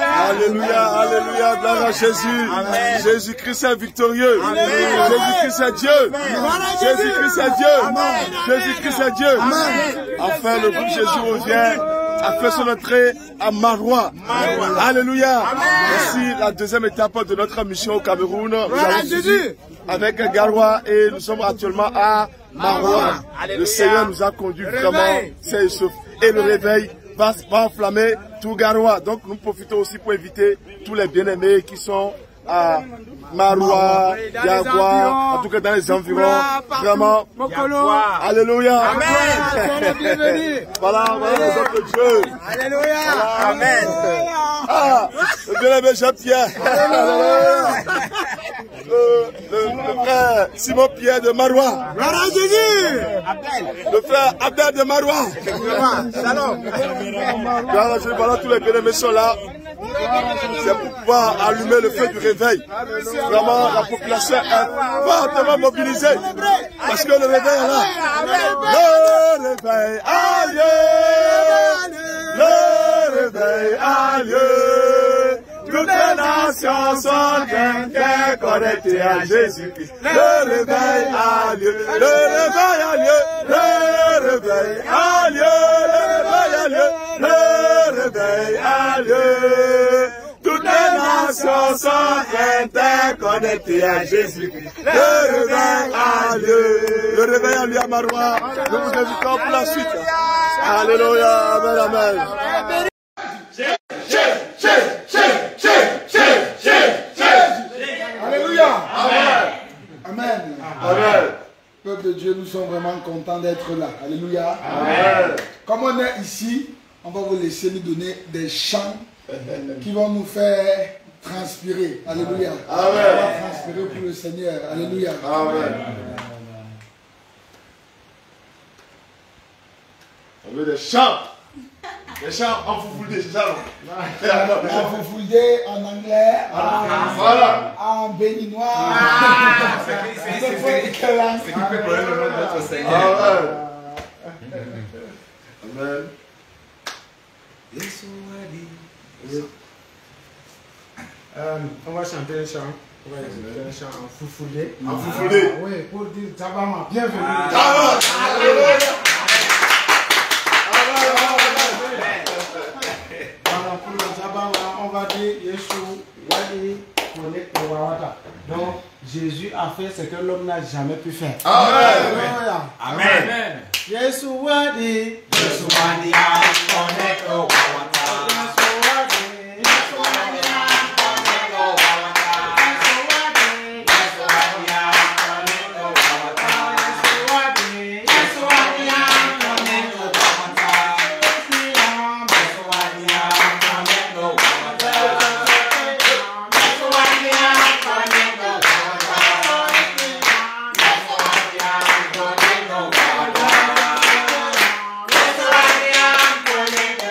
Alléluia, alléluia, gloire à Jésus. Jésus-Christ est victorieux. Jésus-Christ est Dieu. Jésus-Christ est Dieu. Jésus-Christ est Dieu. Enfin, le groupe Jésus revient, a fait son entrée à Maroua. Alléluia. Voici la deuxième étape de notre mission au Cameroun. Nous avons suivi avec Garoua et nous sommes actuellement à Maroua. Le Seigneur nous a conduits vraiment, c'est sauf. Et le réveil va enflammer tout Garoua. Donc nous profitons aussi pour inviter tous les bien-aimés qui sont à Maroua, Yagua, en tout cas dans les environs, vraiment, alléluia, amen, voilà les autres dieux, alléluia, amen, ah, le bien-aimé Jean-Pierre, le frère Simon-Pierre de Maroua, le frère Abel de Maroua, voilà tous les bien-aimés sont là. C'est pour pouvoir allumer le feu du réveil. Vraiment, la population est fortement mobilisée. Parce que le réveil est là. Le réveil a lieu. Le réveil a lieu. Toutes les nations sont connectées à Jésus-Christ. Le réveil a lieu. Le réveil a lieu. Le réveil a lieu. Le réveil a lieu. Le réveil a lieu. Toutes les nations sont interconnectées à Jésus-Christ. Le réveil a lieu. Le réveil a lieu à Maroua. Nous vous invitons pour la suite. Alléluia. Amen, amen. Alléluia. Amen. Amen. Amen. Peuple de Dieu, nous sommes vraiment contents d'être là. Alléluia. Amen. Comme on est ici, on va vous laisser nous donner des chants qui vont nous faire transpirer. Alléluia. Amen. On va transpirer pour le Seigneur. Alléluia. Amen. On veut des chants. Des chants en foufoudé, c'est ça, non? En foufoudé, en anglais, voilà. en béninois. C'est qui peut prendre le nom de notre Seigneur. Amen. On va chanter un chant. On va chanter un chant en foufoudé. En foufoudé. Oui, pour dire Tabama, bienvenue. Voilà, pour le Tabama, on va dire Yeshua Wadi Kone Ewawata. Donc, Jésus a fait ce que l'homme n'a jamais pu faire. Amen. Amen. Yeshua Wadi. Yeshua Wadi Kone Ewawata. Connect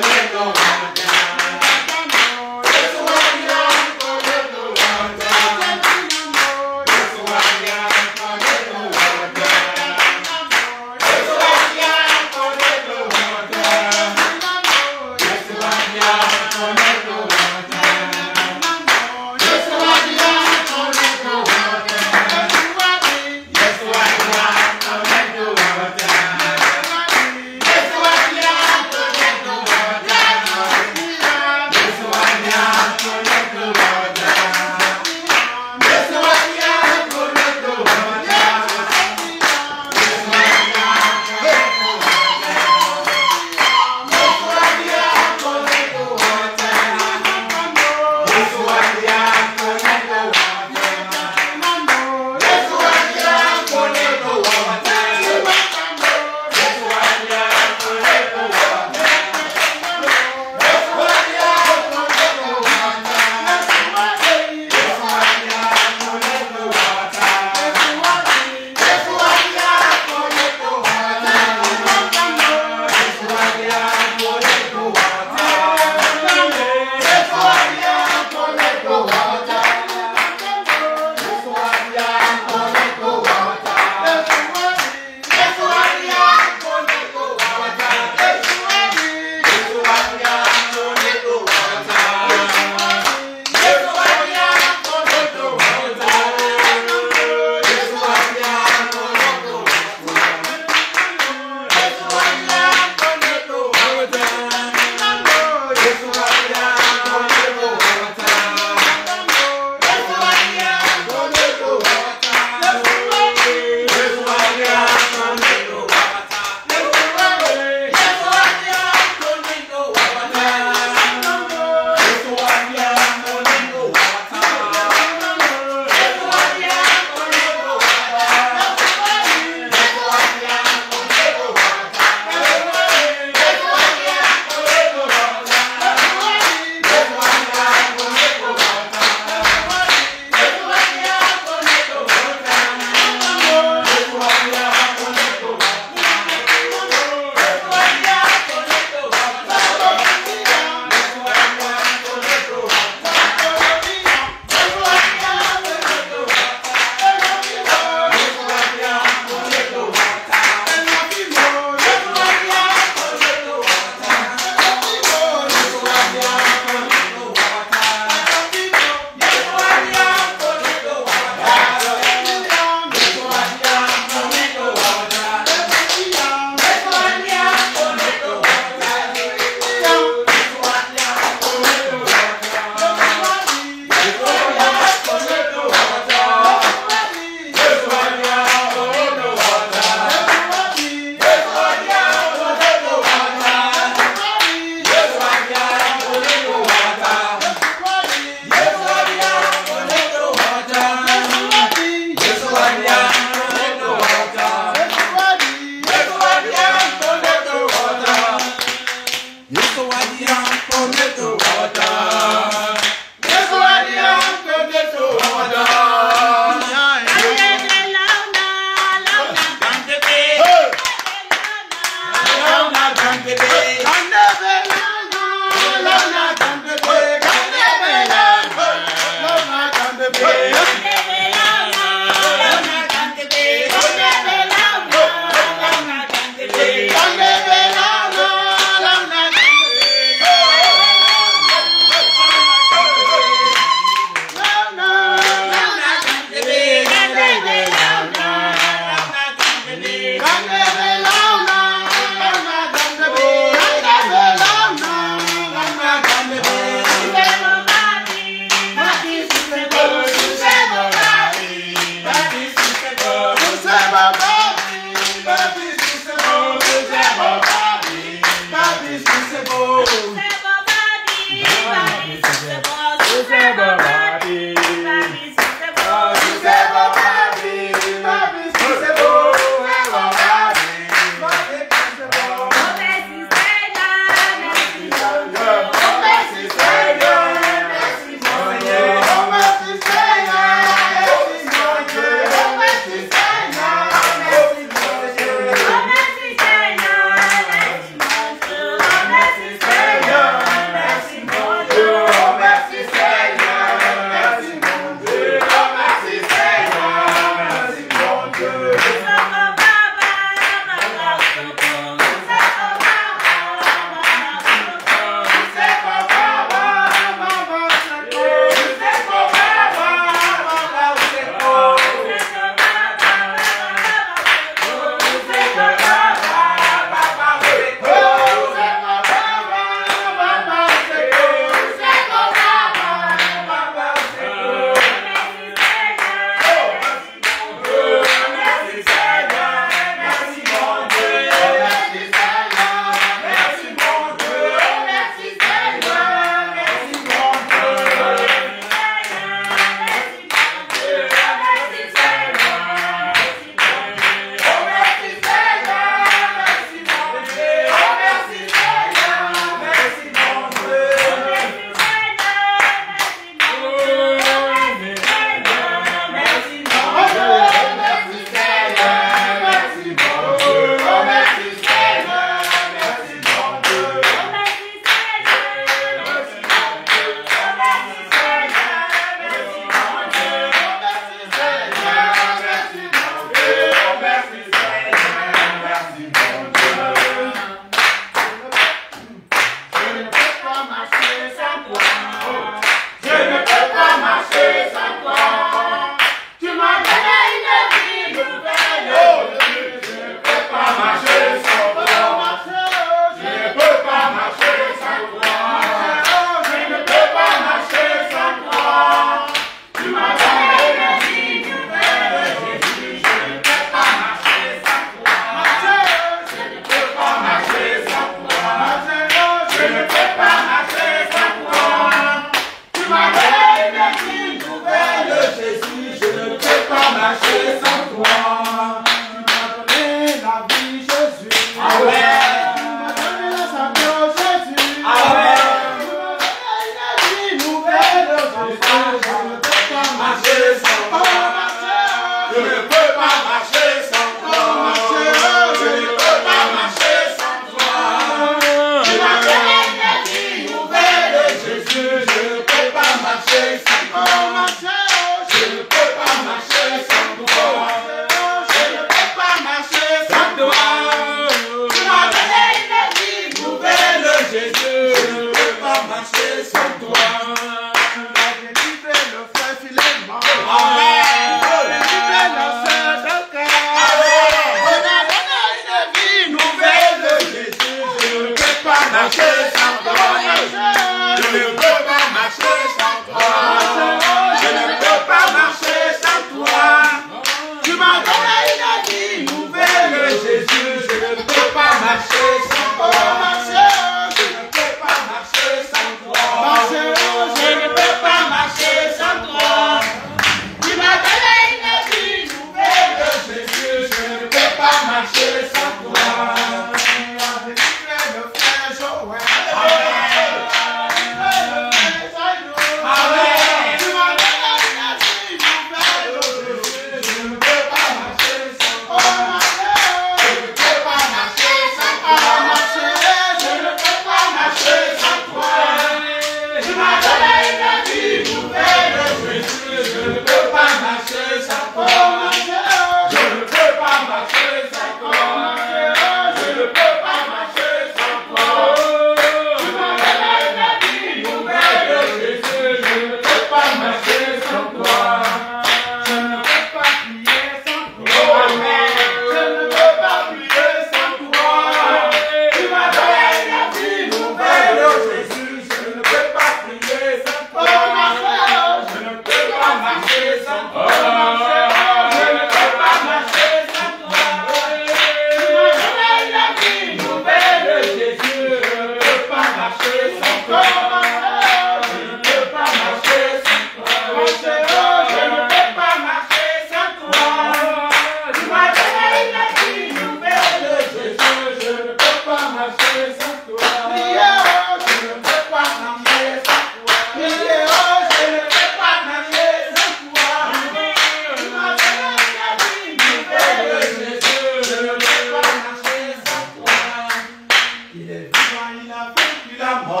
la mort.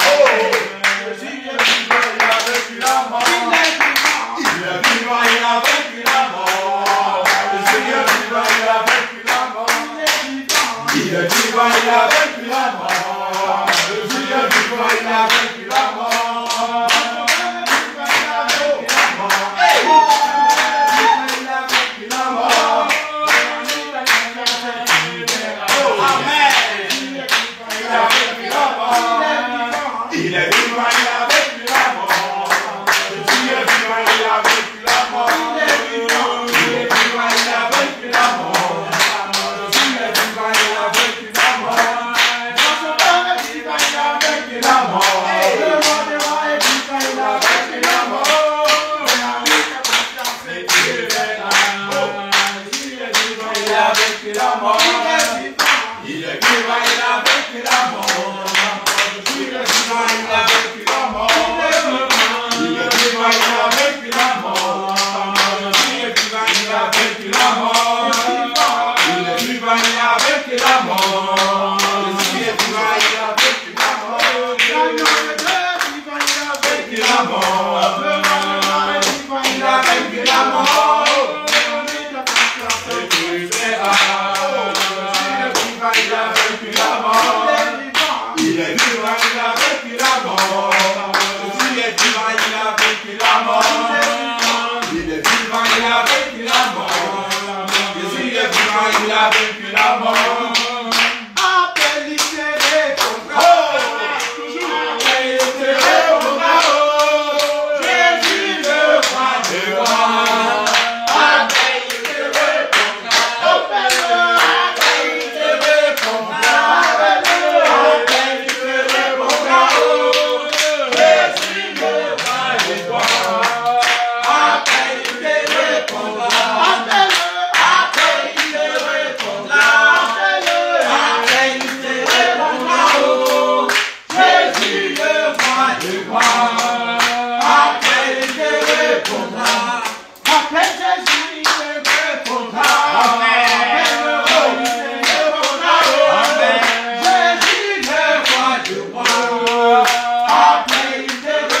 Jésus est vivant, il a vaincu la mort. Il est vivant, il a vaincu la mort. Jésus est vivant, il a vaincu la mort. Il est vivant, il a vaincu la mort. Jésus est vivant, il a vaincu la mort. Il est vivant, il a vaincu la mort. Jésus est vivant, il a vaincu la mort. Il est vivant, il a vaincu la mort. Jésus est vivant, il a vaincu la mort. Notre Père est vivant, il a vaincu la mort. Le monde est vivant, il a vaincu la mort. Jésus est vivant, il a vaincu la mort. Il est vivant, il a vaincu la mort. Il a vaincu la mort. Il est vivant, il a vaincu la mort. Il est vivant, il a vaincu la mort. Il est vivant, il a vaincu la mort. Il est vivant, il a vaincu la mort. Il a vaincu la mort. Il a vaincu la mort. Il a vaincu la mort. Il est vivant, il a vaincu la mort. Jésus est vivant, il a vaincu la mort. Il est vivant, il a vaincu la mort. Jésus est vivant, il a vaincu la mort. Appelle-lui, c'est toujours. Appelle-lui, c'est Jésus le roi des rois. Appelle-lui, c'est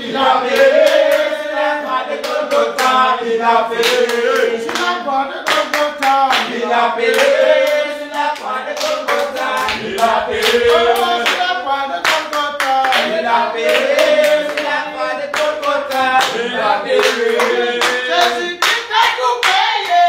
Il a payé. a payé. Sur la croix de Golgotha. Il a payé. Sur la croix de Golgotha. Il a payé. Sur la croix de Golgotha. Il a payé. Sur la croix de Golgotha. Il a payé. Jésus Christ a tout payé.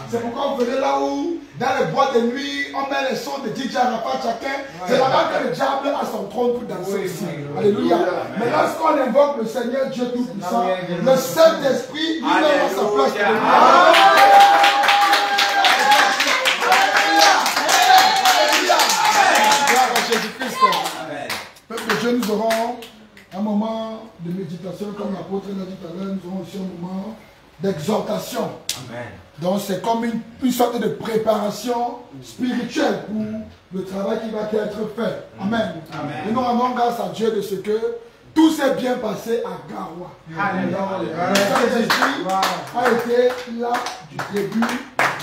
C'est pourquoi vous venez là où, dans les boîtes de nuit, on met les sons de DJ Arafat chacun. C'est là-bas que le diable a son trône pour danser ici. Alléluia. Mais lorsqu'on invoque le Seigneur Dieu Tout-Puissant, le Saint-Esprit lui-même a sa place. Gloire à Jésus-Christ. Peuple de Dieu, nous aurons un moment de méditation, comme l'apôtre l'a dit tout à l'heure, nous aurons aussi un moment d'exhortation. Donc c'est comme une sorte de préparation spirituelle pour le travail qui va être fait. Amen. Et nous rendons grâce à Dieu de ce que tout s'est bien passé à Garoua. Jésus a été là du début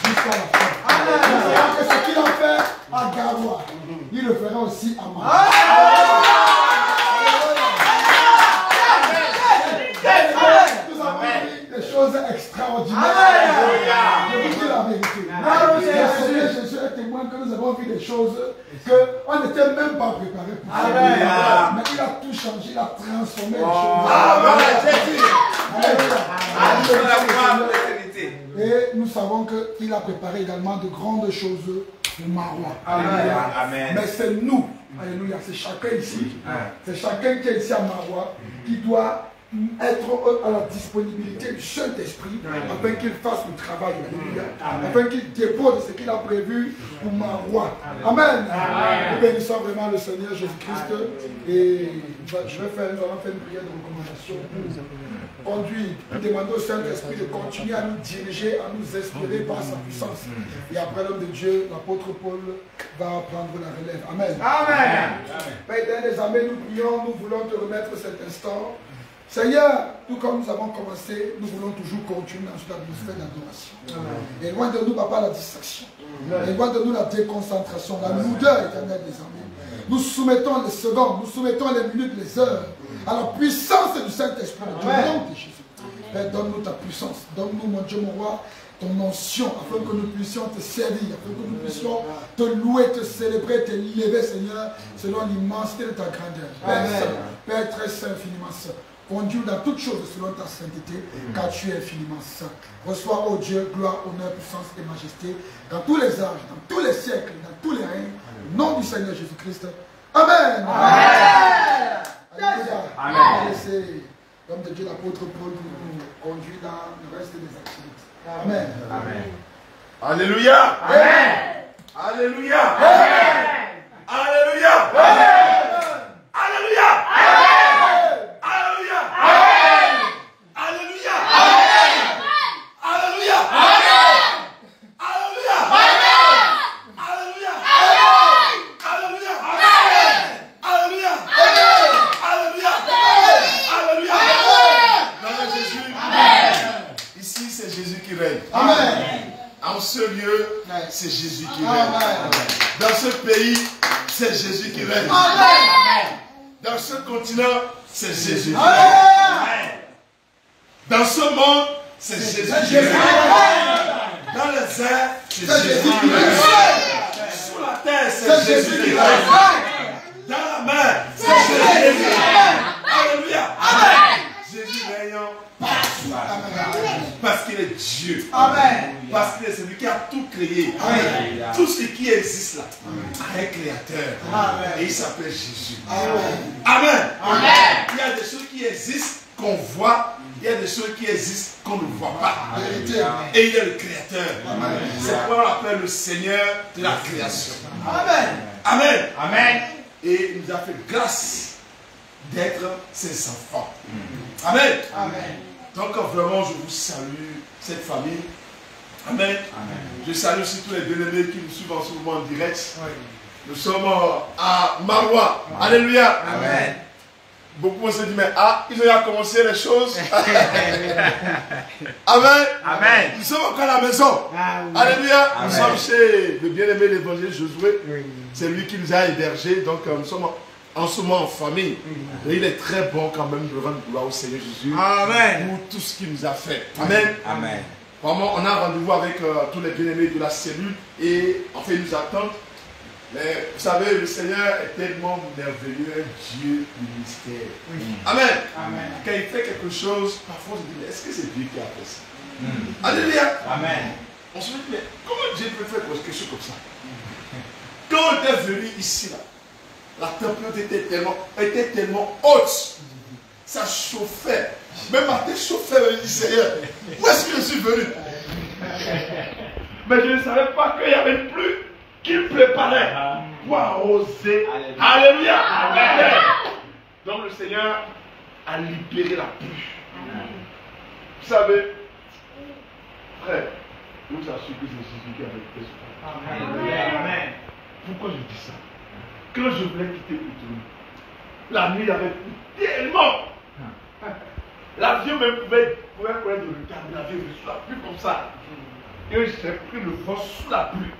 jusqu'à la fin. Alors que ce qu'il a fait à Garoua, il le fera aussi à Maroua. Nous avons vu des choses extraordinaires. Je vous dis la vérité. Le Seigneur Jésus est témoin que nous avons vu des choses qu'on n'était même pas préparé pour ça. Mais il a tout changé, il a transformé les choses. Et nous savons qu'il a préparé également de grandes choses pour Maroua. Mais c'est nous, alléluia, c'est chacun ici. C'est chacun qui est ici à Maroua qui doit être à la disponibilité du Saint-Esprit afin qu'il fasse le travail, afin qu'il dépose ce qu'il a prévu pour Maroua. Amen. Nous bénissons vraiment le Seigneur Jésus-Christ et nous allons faire une prière de recommandation pour conduire, pour demander au Saint-Esprit de continuer à nous diriger, à nous inspirer par sa puissance. Et après l'homme de Dieu, l'apôtre Paul va prendre la relève. Amen. Amen. Père éternel des armées, nous prions, nous voulons te remettre cet instant. Seigneur, tout comme nous avons commencé, nous voulons toujours continuer dans cette atmosphère d'adoration. Et loin de nous, papa, la distraction. Et loin de nous, la déconcentration, la lourdeur éternelle des armées. Nous soumettons les secondes, nous soumettons les minutes, les heures à la puissance du Saint-Esprit. Père, donne-nous ta puissance. Donne-nous, mon Dieu, mon roi, ton onction, afin que nous puissions te servir, afin que nous puissions te louer, te célébrer, te lever, Seigneur, selon l'immensité de ta grandeur. Père très saint, infiniment saint. Conduis dans toutes choses selon ta sainteté, car tu es infiniment saint. Reçois, ô Dieu, gloire, honneur, puissance et majesté, dans tous les âges, dans tous les siècles, dans tous les règnes, au nom du Seigneur Jésus-Christ. Amen. Amen. Alléluia. Amen. On va laisser l'homme de Dieu, l'apôtre Paul, nous conduire dans le reste des activités. Amen. Amen. Alléluia. Amen. Alléluia. Amen. Alléluia. Alléluia. Dans ce lieu, c'est Jésus qui règne. Dans ce pays, c'est Jésus qui règne. Dans ce continent, c'est Jésus qui règne. Dans ce monde, c'est Jésus qui règne. Dans les airs, c'est Jésus qui règne. Sous la terre, c'est Jésus qui règne. Dans la mer, c'est Jésus qui règne. Alléluia. Jésus règne partout. Parce qu'il est Dieu. Amen. Parce qu'il est celui qui a tout créé. Amen. Tout ce qui existe là a un créateur. Amen. Et il s'appelle Jésus. Amen. Amen. Il y a des choses qui existent qu'on voit. Il y a des choses qui existent qu'on ne voit pas. Et il y a le créateur. C'est pourquoi on l'appelle le Seigneur de la création. Amen. Amen. Amen. Et il nous a fait grâce d'être ses enfants. Amen. Amen. Donc vraiment, je vous salue, cette famille. Amen. Amen. Je salue aussi tous les bien-aimés qui nous suivent en ce moment en direct. Oui. Nous sommes à Maroua. Alléluia. Amen. Beaucoup se disent, mais ils ont déjà commencé les choses. Amen. Amen. Nous sommes encore à la maison. Alléluia. Nous sommes chez le bien-aimé l'évangile Josué. Oui. C'est lui qui nous a hébergés. Donc nous sommes en ce moment en famille. Et il est très bon quand même de rendre gloire au Seigneur Jésus. Amen. Pour tout ce qu'il nous a fait. Amen. Amen. Vraiment, on a rendez-vous avec tous les bien-aimés de la cellule et en fait, ils nous attendent. Mais vous savez, le Seigneur est tellement merveilleux, un Dieu du mystère. Amen. Amen. Quand il fait quelque chose, parfois on se dit, mais est-ce que c'est Dieu qui a fait ça? Alléluia. Amen. On se dit, mais comment Dieu peut faire quelque chose comme ça? Quand on est venu ici, là, la température était tellement haute. Ça chauffait. Même Martin chauffait, me dit, Seigneur, où est-ce que je suis venu? Mais je ne savais pas qu'il y avait plus qu'il préparait pour arroser. Alléluia. Amen. Donc le Seigneur a libéré la pluie. Vous savez, frère, je vous assure que c'est Jésus qui a fait ça. Amen. Pourquoi je dis ça? Quand je voulais quitter Cotonou, la nuit, il avait plu tellement. L'avion même pouvait connaître le retard, mais l'avion sous la pluie comme ça. Et j'ai pris le vent sous la pluie.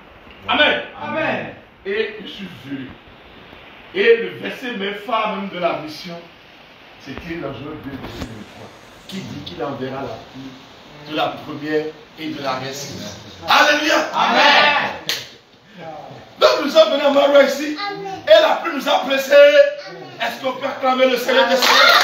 Amen. Amen. Et je suis venu. Et le verset même phare même de la mission, c'est écrit dans Joël 2, verset 23, qui dit qu'il enverra la pluie de la première et de la reste. Alléluia. Amen. Donc nous sommes venus à Maroua ici. Amen. Et la pluie nous a pressés. Est-ce qu'on peut acclamer le Seigneur des Seigneurs?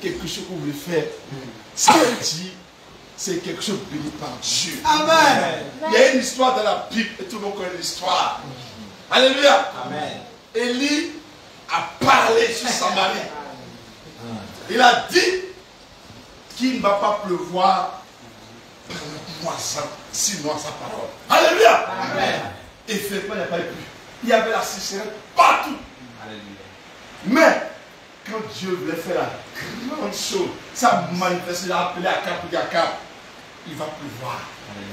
Quelque chose qu'on veut faire, ce qu'elle dit, c'est quelque chose béni par Dieu. Amen. Il y a une histoire dans la Bible et tout le monde connaît l'histoire. Alléluia. Amen. Élie a parlé sur Samarie. Il a dit qu'il ne va pas pleuvoir pendant 3 ans, sinon sa parole. Alléluia. Amen. Et effectivement, il n'y a pas eu pluie. Il y avait la sécheresse partout. Alléluia. Mais quand Dieu voulait faire la grande chose, ça manifeste, il a appelé à Cap, il va pleuvoir.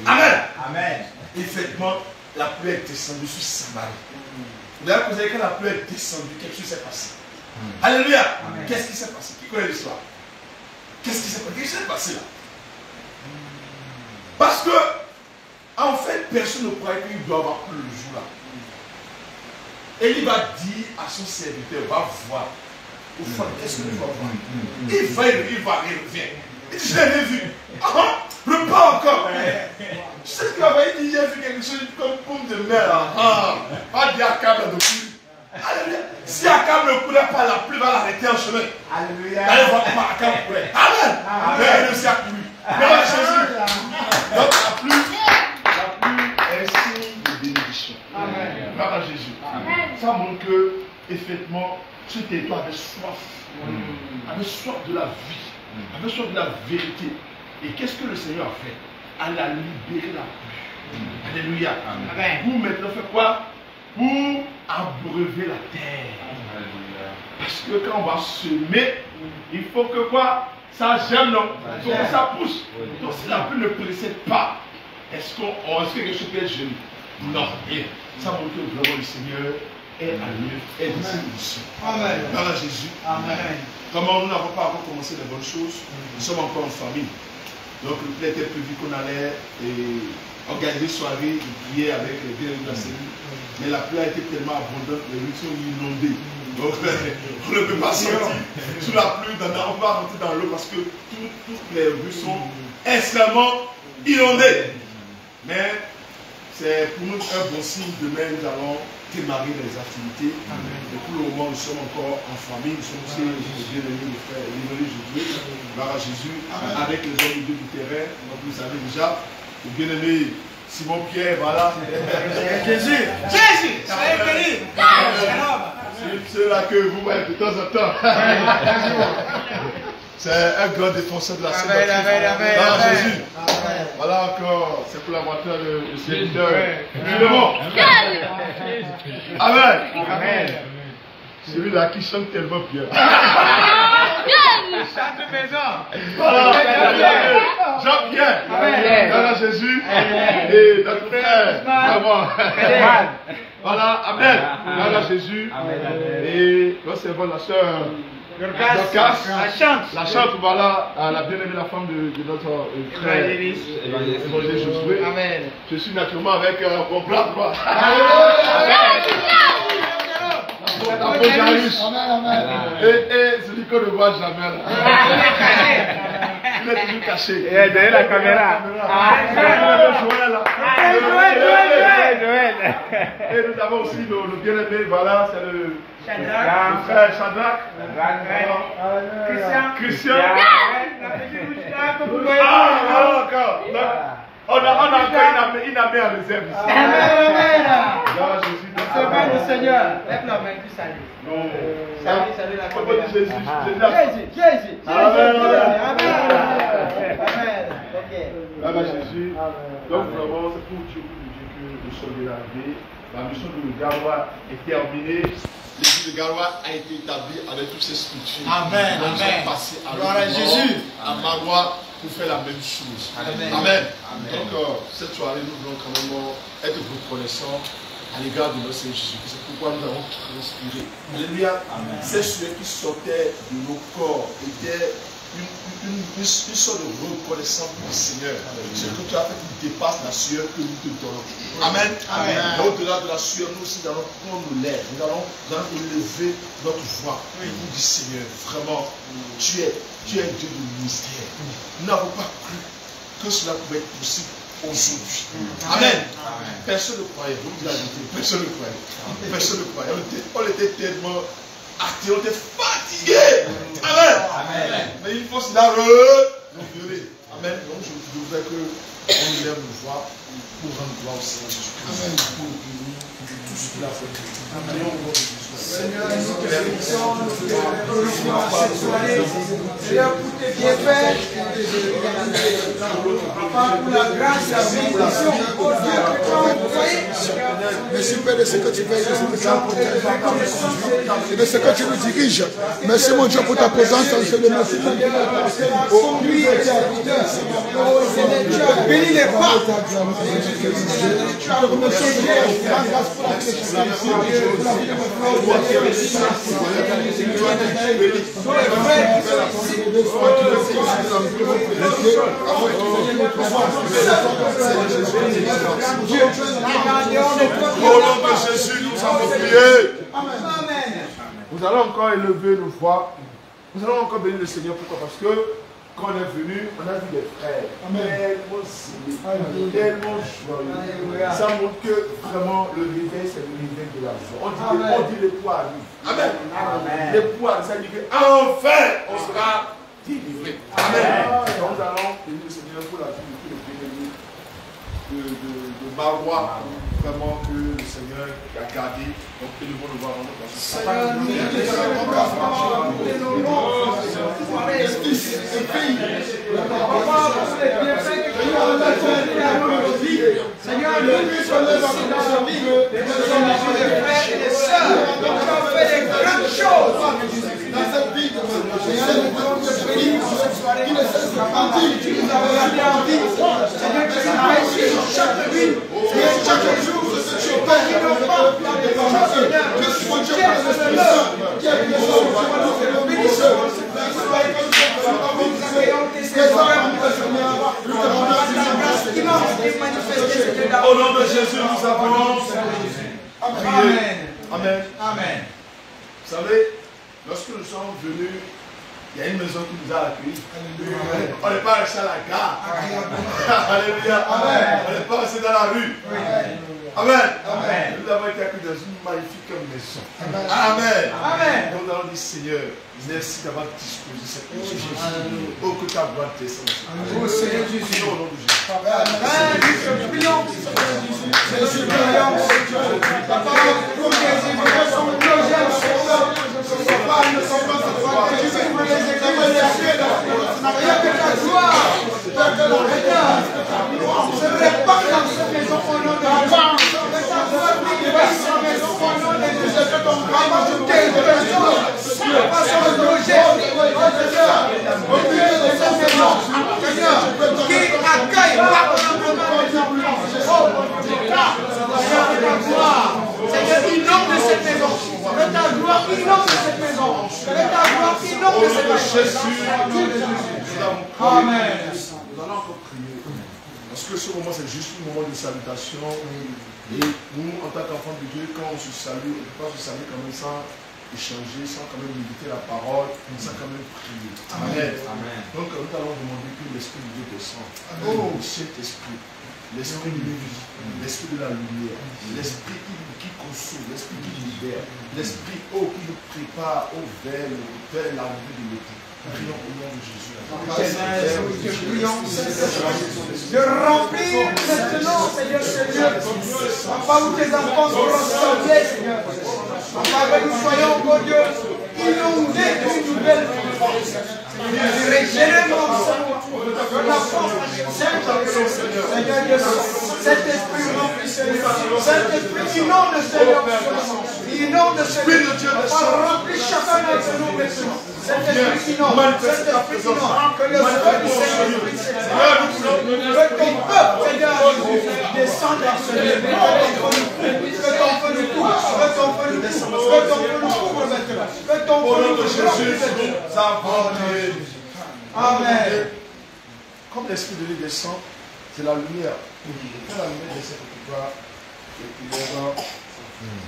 Amen. Amen. Effectivement, la pluie est descendue sur Samarie. D'ailleurs, vous savez, quand la pluie est descendue, quelque chose s'est passé. Alléluia. Qu'est-ce qui s'est passé? Qui connaît l'histoire? Qu'est-ce qui s'est passé? Qu'est-ce qui s'est passé là? Parce que, en fait, personne ne croyait qu'il doit avoir plu le jour là. Et il va dire à son serviteur, va voir. Au fond, qu'est-ce que tu vas voir? Il va, il revient. Il dit, je l'ai rien vu. Ah, repars encore. Tu sais ce qu'il va voir? Il dit, j'ai vu quelque chose comme pomme de mer. Pas dire à câble de pluie. Alléluia. Si Akab ne courait pas, la pluie va l'arrêter en chemin. Alléluia. Allez voir comment Akab courait. Amen. Mais il réussit à courir. Merci Jésus. Donc la pluie est un signe de bénédiction. Amen. Merci Jésus. Amen. Ça montre que, effectivement, ce territoire avait soif. Avait soif de la vie. Avait soif de la vérité. Et qu'est-ce que le Seigneur a fait? Elle a libéré la pluie. Alléluia. Amen. Vous maintenant faites quoi? Pour abreuver la terre. Parce que quand on va semer, il faut que quoi? Ça germe, non? Il faut que ça pousse. Donc si la pluie ne précède pas, est-ce que quelque chose peut être jeune? Non. Et ça montre que vraiment le Seigneur est à l'œuvre, est dans cette mission. Amen. Par Jésus. Amen. Comment nous n'avons pas encore commencé les bonnes choses, nous sommes encore en famille. Donc le plan était prévu qu'on allait organiser une soirée de prière avec les biens de la cellule. Mais la pluie a été tellement abondante, les rues sont inondées. Donc on ne peut pas sortir sous la pluie, on ne peut pas rentrer dans l'eau parce que toutes les rues sont extrêmement inondées. Mais c'est pour nous un bon signe. Demain, nous allons démarrer les activités. Et pour le moment, nous sommes encore en famille. Nous sommes aussi les bien-aimés de frère Josué, gloire à Jésus, avec les hommes de Dieu du terrain. Donc vous savez déjà, le bien-aimé Simon Pierre, voilà. Jésus, soyez bénis. C'est ceux-là que vous voyez de temps en temps. C'est un grand défenseur de la Sainte. Amen. Jésus. Voilà encore, c'est pour la moitié le serviteur. Amen. Amen. Celui-là qui chante tellement bien. Chante maison. Voilà. Jean-Pierre. Voilà Jésus. Et notre frère. Voilà. Amen. Voilà Jésus. Et nous servons la soeur. Dorcas, la chante, voilà, la bien-aimée, la femme de notre frère évangéliste Josué. Amen. Je suis naturellement avec mon bras droit. Et celui qu'on ne voit jamais là. Il est toujours caché. Il est derrière la caméra. Joël. Et nous avons aussi le bien-aimé, voilà, c'est le frère Shadrach. Christian. Encore. On a encore une amie en réserve ici. Jésus, servant du Seigneur. Lève la main, tu salues. Salut la caméra. Jésus. Amen. Ok. Jésus. Donc vraiment, c'est pour Dieu que nous sommes arrivés. La mission de Garoua est terminée. L'église de Garoua a été établie avec toutes ces structures. Amen. Nous sommes passés à Jésus, à Maroua, pour faire la même chose. Amen. Donc, cette soirée, nous voulons quand même être reconnaissants à l'égard de notre Seigneur Jésus. C'est pourquoi nous avons transpiré. Alléluia. Ces sueurs qui sortaient de nos corps étaient une sorte de reconnaissance pour le Seigneur. Ce que tu as fait qui dépasse la sueur que nous te donnons. Amen. Et au-delà de la sueur, nous aussi allons prendre nos lèvres. Nous allons élever notre voix. Et nous dire, Seigneur, vraiment, tu es un Dieu de mystère. Nous n'avons pas cru que cela pouvait être possible aujourd'hui. Amen. Personne ne croyait. Vous dites la vérité. Personne ne croyait. Personne ne croyait. On était tellement actés, on était fatigués. Amen. Mais il faut cela renouveler. Amen. Donc je voudrais que on lève nos voix pour rendre gloire au Seigneur Jésus-Christ. Pour tout ce qu'il a fait. Seigneur, nous te bénissons, nous te glorifions cette soirée. Seigneur, pour tes bienfaits, pour la grâce, la bénédiction, oh Dieu, que tu as envoyé. Merci Père de ce que tu fais, de ce que tu as apporté et de ce que tu nous diriges. Merci mon Dieu pour ta présence dans ce lieu. Merci pour conduit tes serviteurs. Oh Seigneur, tu as béni les pas. Tu as remercié Dieu. Grâce pour la Au nom de Jésus, nous avons prié. Nous allons encore élever nos voix. Nous allons encore bénir le Seigneur. Pourquoi? Parce que quand on est venu, on a vu des frères tellement zélés, tellement joyeux. Ça montre que vraiment le réveil, c'est le réveil de la joie. On dit l'époux arrive. Amen. L'époux arrive, ça dit qu'enfin on sera délivré. Amen. Donc nous allons bénir le Seigneur pour la vie de tous les bénéfices de Maroua. Vraiment que le Seigneur a gardé. Donc élevons le voir en notre Seigneur, nous te fils et filles. Papa, pour les bienfaits que tu as accordés à nos vies. Seigneur, nous te sollicitons dans la vie. Nous sommes des frères et des sœurs. Tu as fait des grandes choses dans cette vie. Seigneur, nous voulons te bénir pour cette soirée. Tu nous as gardés en vie. Seigneur, tu nous as ici chaque nuit. Et chaque jour, tu n'as pas dans les choses. Seigneur, je suis mon Dieu pour l'Esprit Saint qui est présent. Nous bénissons. Au nom de Jésus, nous avons prié. Amen. Vous savez, lorsque nous sommes venus, il y a une maison qui nous a accueillis. On n'est pas resté à la gare. Alléluia. On n'est pas resté dans la rue. Amen. Nous avons été accueillis dans une magnifique maison. Amen. Donc nous allons dire, Seigneur, merci d'avoir disposé cette maison. Oh, que ta gloire descende. Oh Seigneur Jésus. Au nom de Jésus. Prions. Jésus, prions. Papa, pour que les événements sont logés au Seigneur. Papa, ne sont pas que tu veux les examiner. Seigneur, que ta gloire, que la réunion se répand dans cette maison au nom de Jésus. Que ta gloire brille dans cette maison au nom de Jésus. Que ton grand majorité de personnes ne pas se loger. Au milieu de cette maison, Seigneur, qui accueille favorablement les enfants. Seigneur, que ta gloire, Seigneur, inonde de cette maison. Que ta gloire inonde de cette maison. Que ta gloire inonde de cette maison. Amen. Nous allons encore prier. Parce que ce moment, c'est juste un moment de salutation. Et nous, en tant qu'enfants de Dieu, quand on se salue, on ne peut pas se saluer quand même sans échanger, sans quand même méditer la parole, sans quand même prier. Amen. Donc, nous allons demander que l'Esprit de Dieu descende. Oh, Saint-Esprit, l'Esprit de vie, l'Esprit de la lumière, l'Esprit qui console, l'Esprit qui libère, l'Esprit qui nous prépare vers l'arrivée de l'été. prions au nom de Jésus. Seigneur, nous te prions de remplir maintenant, Seigneur, ce lieu. Papa, où tes enfants sont rassemblés, Seigneur. Papa, que nous soyons, oh Dieu, inondés d'une nouvelle force. Régénération, de la force, Seigneur Dieu, Saint-Esprit remplit ce lieu. Saint-Esprit, inonde ce lieu. Inonde ce lieu. Remplis chacun d'entre nous maintenant. Saint-Esprit, inonde. Saint-Esprit, inonde. Que le feu du Saint-Esprit s'éteigne. Que ton peuple, Seigneur, descende dans ce lieu. Que ton feu nous couvre. Que ton feu nous descende. Que ton feu nous couvre maintenant. Que ton feu nous couvre. Amen. Comme l'Esprit de Dieu descend, c'est la lumière. Quand la lumière descend quelque part, les prières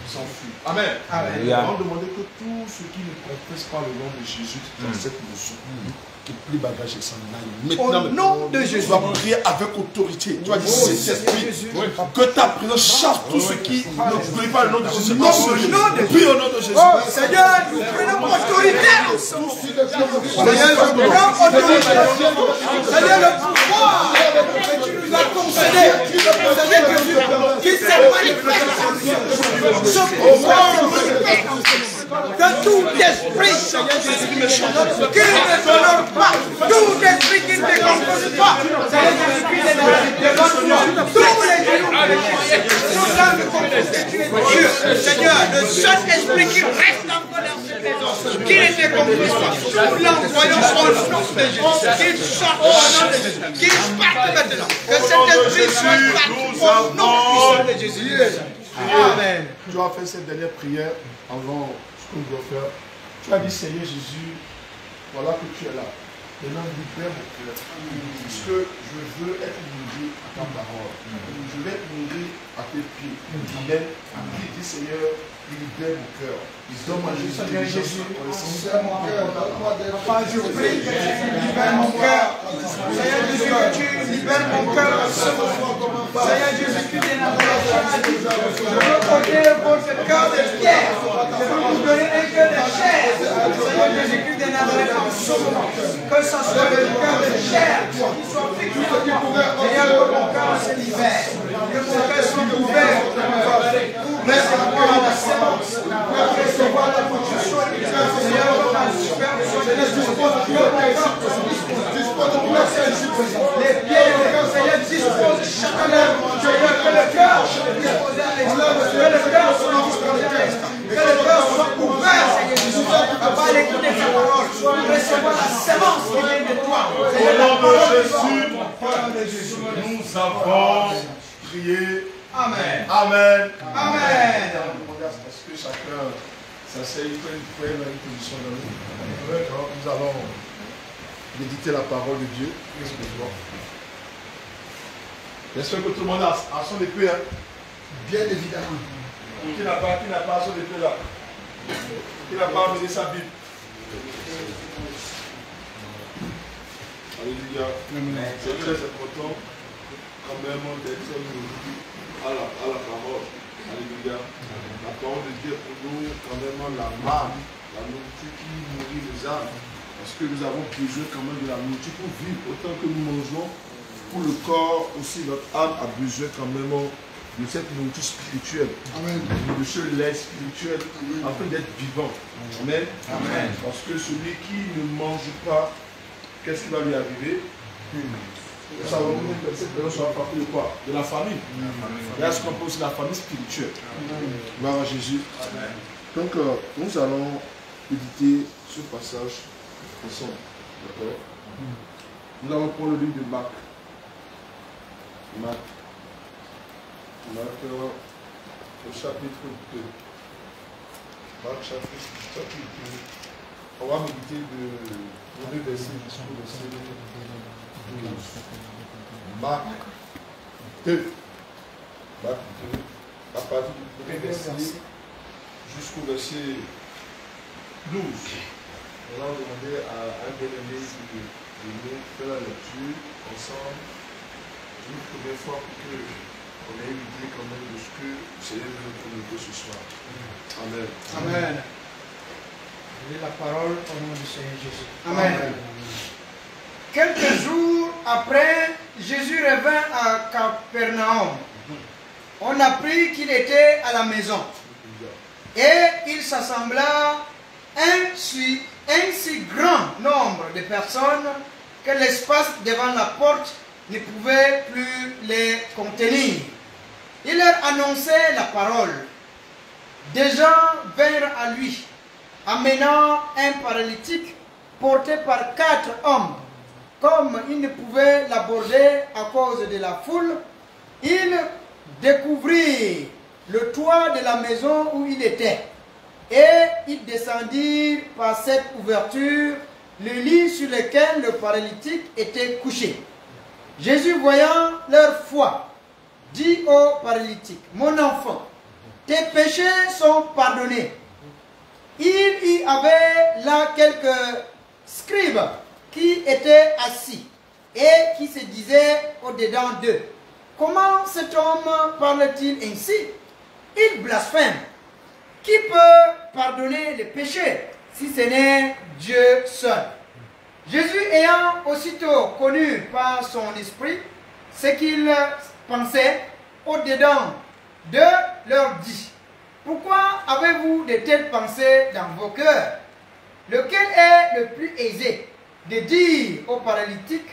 s'enfuient. Amen. Amen. On va demander que tous ceux qui ne confessent pas le nom de Jésus dans cette leçon, que plus bagage et s'en aille. Maintenant, Au nom de Jésus. tu vas prier avec autorité. Tu vas dire, Saint-Esprit, que ta présence chasse tous ceux qui ne prient pas le nom de Jésus. Prie au nom de Jésus. Oh, Seigneur, nous prenons autorité. Seigneur, nous prenons autorité. Seigneur, le pouvoir que tu nous as concédé, Seigneur Jésus, qui s'est manifesté. Ce pouvoir que tout esprit, Seigneur Jésus, qui ne t'honore pas, tout esprit qui ne te compose pas, Seigneur Jésus, qui est devant toi, tous les genoux nous sommes constitués de Dieu. Seigneur, le seul esprit qui reste encore dans cette maison, qui ne te compose pas, nous l'envoyons au nom de Jésus, qu'il sorte au nom de Jésus, qu'il parte maintenant, que cet esprit soit parti au nom puissant de Jésus. Amen. Tu as fait cette dernière prière avant ce qu'on doit faire. Tu as dit, Seigneur Jésus, voilà que tu es là. Maintenant, libère mon cœur. Parce que je veux être nourri à ta parole. Je vais être nourri à tes pieds. Amen. Qui dit, Seigneur, libère mon cœur. Donne-moi Seigneur Jésus, libère mon cœur. Papa, je prie que tu libères mon cœur. Seigneur Jésus, que tu libères mon cœur. Seigneur Jésus, que tu je veux ôter votre cœur de pierre. Je veux vous donner un cœur de chair. Seigneur Jésus, que tu en ce moment. Que ce soit le cœur de chair qui soit fixe. Seigneur, que mon cœur se libère. Que mon cœur soit ouvert pour recevoir la semence. Pour recevoir la production. Seigneur, que ma supervision de les pieds de cœur, Seigneur, dispose chacun d'eux. Que le cœur soit disposé à l'esprit. Que le cœur soit disposé à l'esprit. Que le cœur soit ouvert, Seigneur Jésus. Papa, à l'écoute de ta parole. Recevoir la semence qui vient de toi. Seigneur, Au nom de Jésus, nous avons prié. Amen. Amen. Amen. Est-ce que chacun s'asseye, fait une position dans nous? Nous allons méditer la parole de Dieu. J'espère que tout le monde a son épée. Hein? Bien évidemment. Qui n'a pas son épée là? Qui n'a pas amené sa Bible? Alléluia. C'est très important quand même d'être nourri à la parole. Alléluia. La parole de Dieu pour nous, quand même, la manne, la nourriture qui nourrit les âmes. Parce que nous avons besoin quand même de la nourriture pour vivre. Autant que nous mangeons, pour le corps aussi, notre âme a besoin quand même de cette nourriture spirituelle. Amen. De ce lait spirituel, afin d'être vivant. Amen. Amen. Parce que celui qui ne mange pas, qu'est-ce qui va lui arriver? Ça va nous dire que cette personne sera frappée de quoi? De la famille. Il y a ce qu'on appelle aussi la famille spirituelle. Gloire à Jésus. Amen. Donc, nous allons méditer ce passage ensemble. D'accord? Nous allons prendre le livre de Marc. Marc, au chapitre 2. Marc, chapitre 2. On va méditer de 2 versets jusqu'au verset 12. Marc 2. Marc 2. À partir du premier verset jusqu'au verset 12. On va demander à un bien-aimé de nous faire la lecture ensemble une première fois pour qu'on ait une idée quand même de ce que le Seigneur veut nous communiquer ce soir. Amen. Amen. la parole au nom du Seigneur Jésus. Amen. Quelques jours après, Jésus revint à Capernaum. On apprit qu'il était à la maison. Et il s'assembla un si grand nombre de personnes que l'espace devant la porte ne pouvait plus les contenir. Il leur annonçait la parole. Des gens vinrent à lui, amenant un paralytique porté par 4 hommes. Comme ils ne pouvaient l'aborder à cause de la foule, ils découvrirent le toit de la maison où il était. Et ils descendirent par cette ouverture le lit sur lequel le paralytique était couché. Jésus, voyant leur foi, dit au paralytique, « Mon enfant, tes péchés sont pardonnés. » Il y avait là quelques scribes qui étaient assis et qui se disaient au-dedans d'eux, « Comment cet homme parle-t-il ainsi? Il blasphème. Qui peut pardonner les péchés si ce n'est Dieu seul? » Jésus, ayant aussitôt connu par son esprit ce qu'il pensait au-dedans de leur dit, « Pourquoi avez-vous de telles pensées dans vos cœurs? Lequel est le plus aisé de dire au paralytique,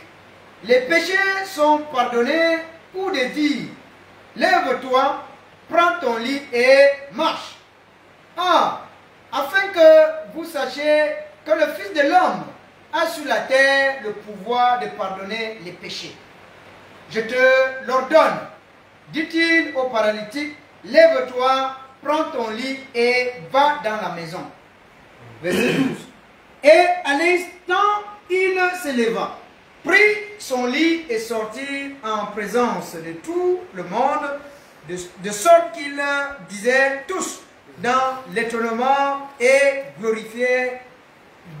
les péchés sont pardonnés, ou de dire, lève-toi, prends ton lit et marche? Ah, afin que vous sachiez que le Fils de l'homme a sur la terre le pouvoir de pardonner les péchés. Je te l'ordonne, dit-il au paralytique, lève-toi, prends ton lit et va dans la maison. Verset 12. Et à l'instant, il se leva, prit son lit et sortit en présence de tout le monde, de sorte qu'ils disaient tous dans l'étonnement et glorifiaient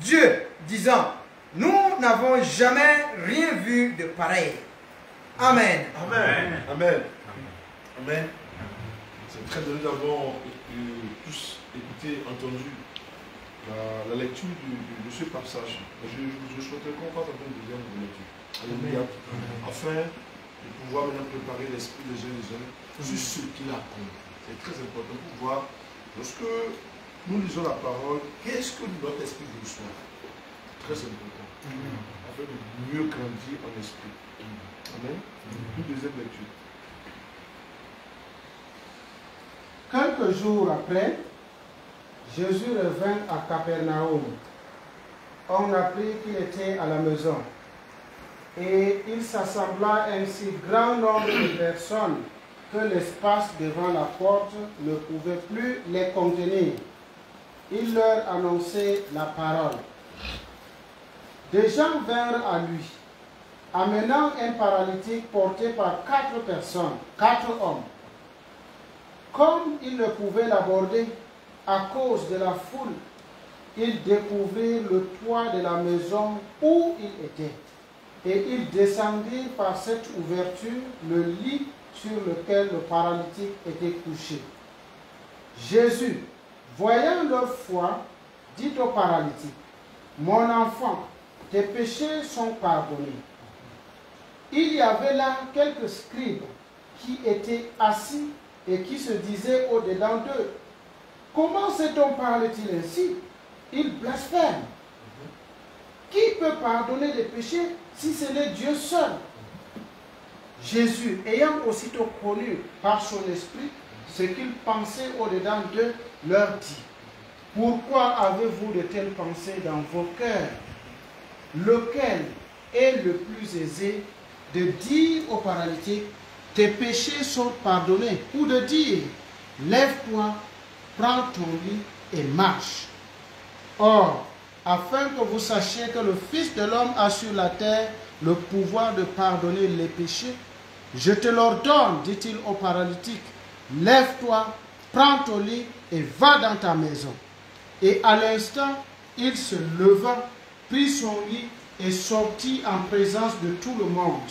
Dieu, disant, nous n'avons jamais rien vu de pareil. Amen. Amen. Amen. Amen. C'est très heureux d'avoir tous écouté, entendu la lecture de ce passage. Je souhaiterais qu'on fasse un deuxième lecture. Alléluia. Afin de pouvoir maintenant préparer l'esprit des uns et des autres sur ce qu'il a compris. C'est très important pour voir, lorsque nous lisons la parole, qu'est-ce que notre esprit reçoit? Très important. Afin de mieux grandir en esprit. Amen. Une deuxième lecture. Quelques jours après, Jésus revint à Capernaum. On apprit qu'il était à la maison. Et il s'assembla un si grand nombre de personnes que l'espace devant la porte ne pouvait plus les contenir. Il leur annonçait la parole. Des gens vinrent à lui, amenant un paralytique porté par 4 personnes, 4 hommes. Comme ils ne pouvaient l'aborder à cause de la foule, ils découvrirent le toit de la maison où il était. Et ils descendirent par cette ouverture le lit sur lequel le paralytique était couché. Jésus, voyant leur foi, dit au paralytique, « Mon enfant, tes péchés sont pardonnés. » Il y avait là quelques scribes qui étaient assis et qui se disaient au-dedans d'eux, « Comment cet homme parle-t-il ainsi? Il blasphème. Qui peut pardonner les péchés si ce n'est Dieu seul? » Jésus, ayant aussitôt connu par son esprit ce qu'il pensait au-dedans d'eux, leur dit, « Pourquoi avez-vous de telles pensées dans vos cœurs? Lequel est le plus aisé de dire au paralytique, tes péchés sont pardonnés, ou de dire, lève-toi, prends ton lit et marche? Or, afin que vous sachiez que le Fils de l'homme a sur la terre le pouvoir de pardonner les péchés, je te l'ordonne, dit-il au paralytique, lève-toi, prends ton lit et va dans ta maison. Et à l'instant, il se leva, prit son lit et sortit en présence de tout le monde,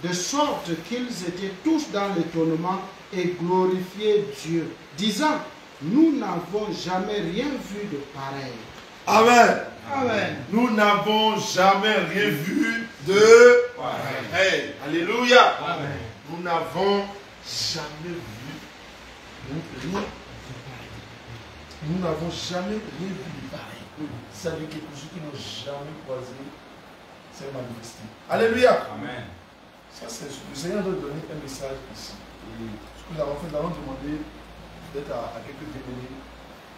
de sorte qu'ils étaient tous dans l'étonnement et glorifiaient Dieu, disant, nous n'avons jamais rien vu de pareil. Amen. Amen. Nous n'avons jamais rien vu de pareil. Alléluia. Amen. Nous n'avons jamais vu rien. Nous n'avons jamais rien vu de pareil. Ça veut dire quelque chose qui n'ont jamais croisé s'est manifesté. Alléluia. Amen. Ça, c'est le Seigneur doit donner un message ici. Et ce que nous avons fait, nous avons demandé peut-être à quelques témoignages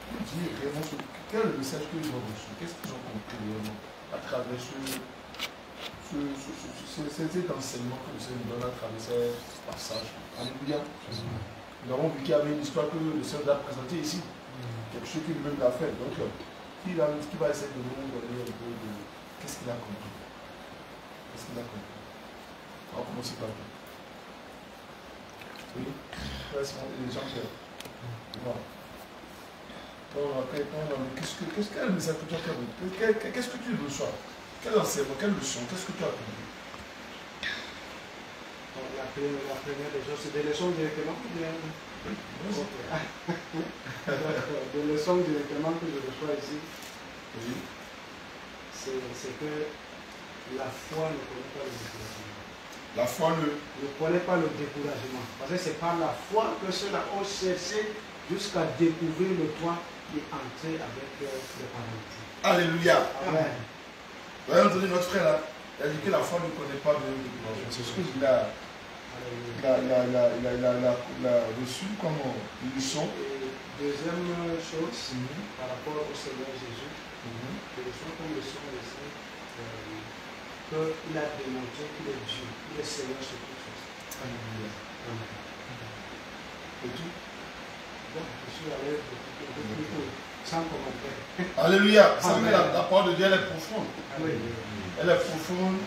pour dire réellement quel est le message qu'ils ont reçu, qu'est-ce qu'ils ont compris réellement à travers cet enseignement que le Seigneur nous donne à travers ce passage. Alléluia. Nous avons vu qu'il y avait une histoire que le Seigneur a présentée ici. Quelque chose qu'il lui-même a fait. Donc, qui va essayer de nous donner un peu de qu'est-ce qu'il a compris. Qu'est-ce qu'il a compris. On va commencer par toi. Oui. Les gens qui voilà. Qu'est-ce que le message que tu as compris? Qu'est-ce que tu reçois? Quel enseignement, quelle leçon? Qu'est-ce que tu as compris? La première des choses, c'est des leçons directement. Oui. Des leçons directement que je reçois ici. Oui. C'est que la foi ne connaît pas le découragement. La foi ne connaît pas le découragement. Parce que c'est par la foi que ceux-là ont cherché jusqu'à découvrir le toit et entrer avec les paralytiques. Alléluia. Amen. Vous avez entendu notre frère là? Il a dit que la foi ne connaît pas le découragement. C'est ce qu'il a reçu comme leçon. Et deuxième chose, par rapport au Seigneur Jésus, je reçois comme leçon ici qu'il a démontré qu'il est Dieu, qu'il est Seigneur sur toutes choses. Alléluia. Et tout? Donc, je suis allé beaucoup sans commentaire. Alléluia. Ça veut dire que la parole de Dieu elle est profonde. Oui. Elle est profonde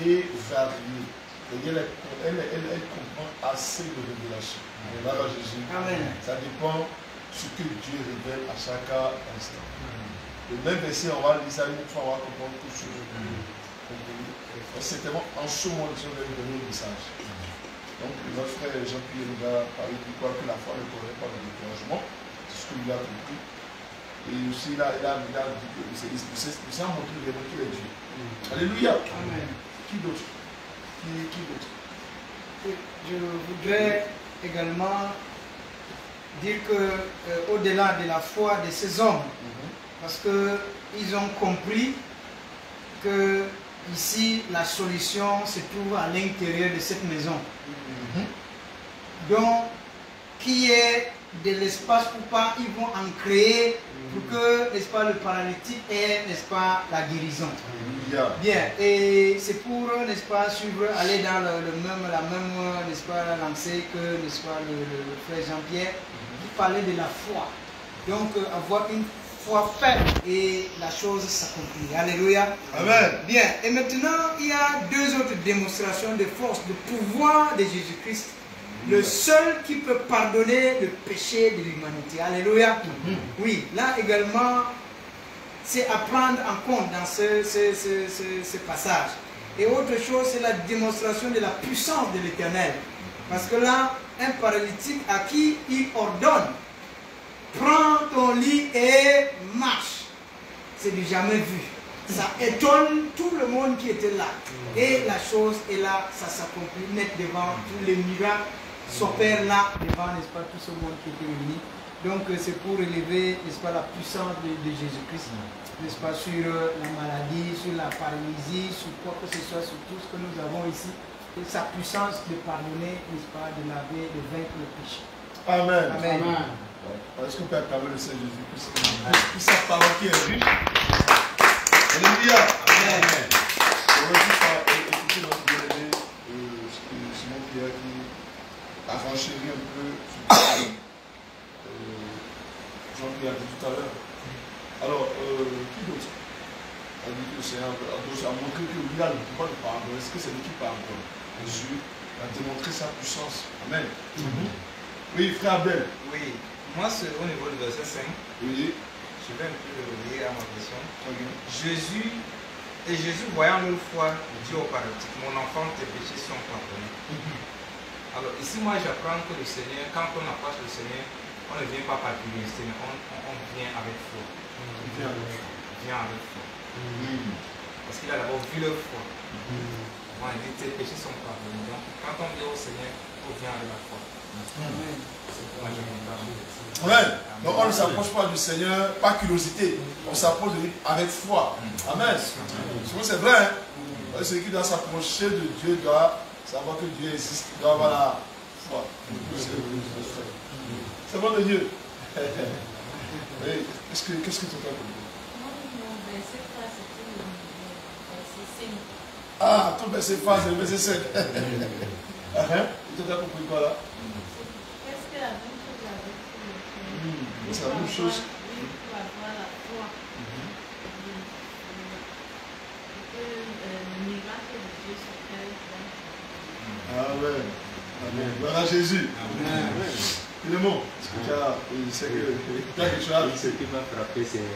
et variée. Elle comprend assez de révélations. Voilà Jésus. Amen. Ça dépend de ce que Dieu révèle à chaque instant. Le même verset, on va lire ça une fois, on va comprendre tout ce que certainement en ce moment, Dieu va nous donner un message. Donc, notre frère Jean-Pierre nous a parlé du quoi que la foi ne connaît pas le découragement. C'est ce que lui a compris. Et aussi, il a dit que c'est ça montrer vraiment qu'il est Dieu. Alléluia. Amen. Qui d'autre? Qui d'autre? Je voudrais également dire que au-delà de la foi de ces hommes, parce qu'ils ont compris que ici la solution se trouve à l'intérieur de cette maison. Donc, qu'il y ait de l'espace ou pas, ils vont en créer pour que, n'est-ce pas, le paralytique ait, n'est-ce pas, la guérison. Bien, et c'est pour, n'est-ce pas, suivre, aller dans la même, n'est-ce pas, lancée que, n'est-ce pas, le frère Jean-Pierre, qui parlait de la foi. Donc, avoir une foi ferme et la chose s'accomplit. Alléluia. Amen. Bien, et maintenant, il y a deux autres démonstrations de force, de pouvoir de Jésus-Christ. Le seul qui peut pardonner le péché de l'humanité. Alléluia. Oui, là également, c'est à prendre en compte dans ce passage. Et autre chose, c'est la démonstration de la puissance de l'Éternel. Parce que là, un paralytique à qui il ordonne, prends ton lit et marche. C'est du jamais vu. Ça étonne tout le monde qui était là. Et la chose est là, ça s'accomplit net devant tous les miracles s'opèrent là devant, n'est-ce pas, tout ce monde qui était réuni. Donc c'est pour élever, n'est-ce pas, la puissance de Jésus-Christ, n'est-ce pas, sur la maladie, sur la paralysie, sur quoi que ce soit, sur tout ce que nous avons ici. Et sa puissance de pardonner, n'est-ce pas, de laver, de vaincre le péché. Amen. Amen. Amen. Est-ce qu'on peut acclamer le Seigneur Jésus-Christ pour sa parole qui est riche? Alléluia. Amen. On va juste écouter notre bien-aimé Simon Pierre qui a renchéri un peu sur Jean-Pierre a dit tout à l'heure. Alors, qui d'autre a dit que le Seigneur a montré que lui a le pouvoir de pardonner? Est-ce que c'est lui qui pardonne? Jésus a démontré sa puissance. Amen. Oui, frère Abel. Oui, moi c'est au niveau du verset 5. Oui. Je vais un peu le relire à ma version. Okay. Jésus, voyant leur foi, dit au paralytique, mon enfant, tes péchés sont pardonnés. Alors ici, moi j'apprends que le Seigneur, quand on approche le Seigneur, on ne vient pas par curiosité, mais on vient avec foi. On vient avec foi. Parce qu'il a d'abord vu leur foi. On a dit tes péchés sont pardonnés. Donc quand on vient au Seigneur, on vient avec la foi. Amen. Donc on ne s'approche pas du Seigneur par curiosité. On s'approche de lui avec foi. Amen. C'est vrai. Hein? Celui qui doit s'approcher de Dieu doit savoir que Dieu existe. Il doit avoir la foi. C'est bon de Dieu. Oui. Qu'est-ce que tu as compris? Ah, ton verset phare, c'est le verset 5. Tu as compris quoi là? Qu'est-ce que la même chose avec le c'est la même chose. Il faut avoir la foi. Le miracle de Dieu sur terre. Amen. Amen. Voilà Jésus. Amen. Philémon, est-ce que tu as quelque chose? Ce qui m'a frappé, c'est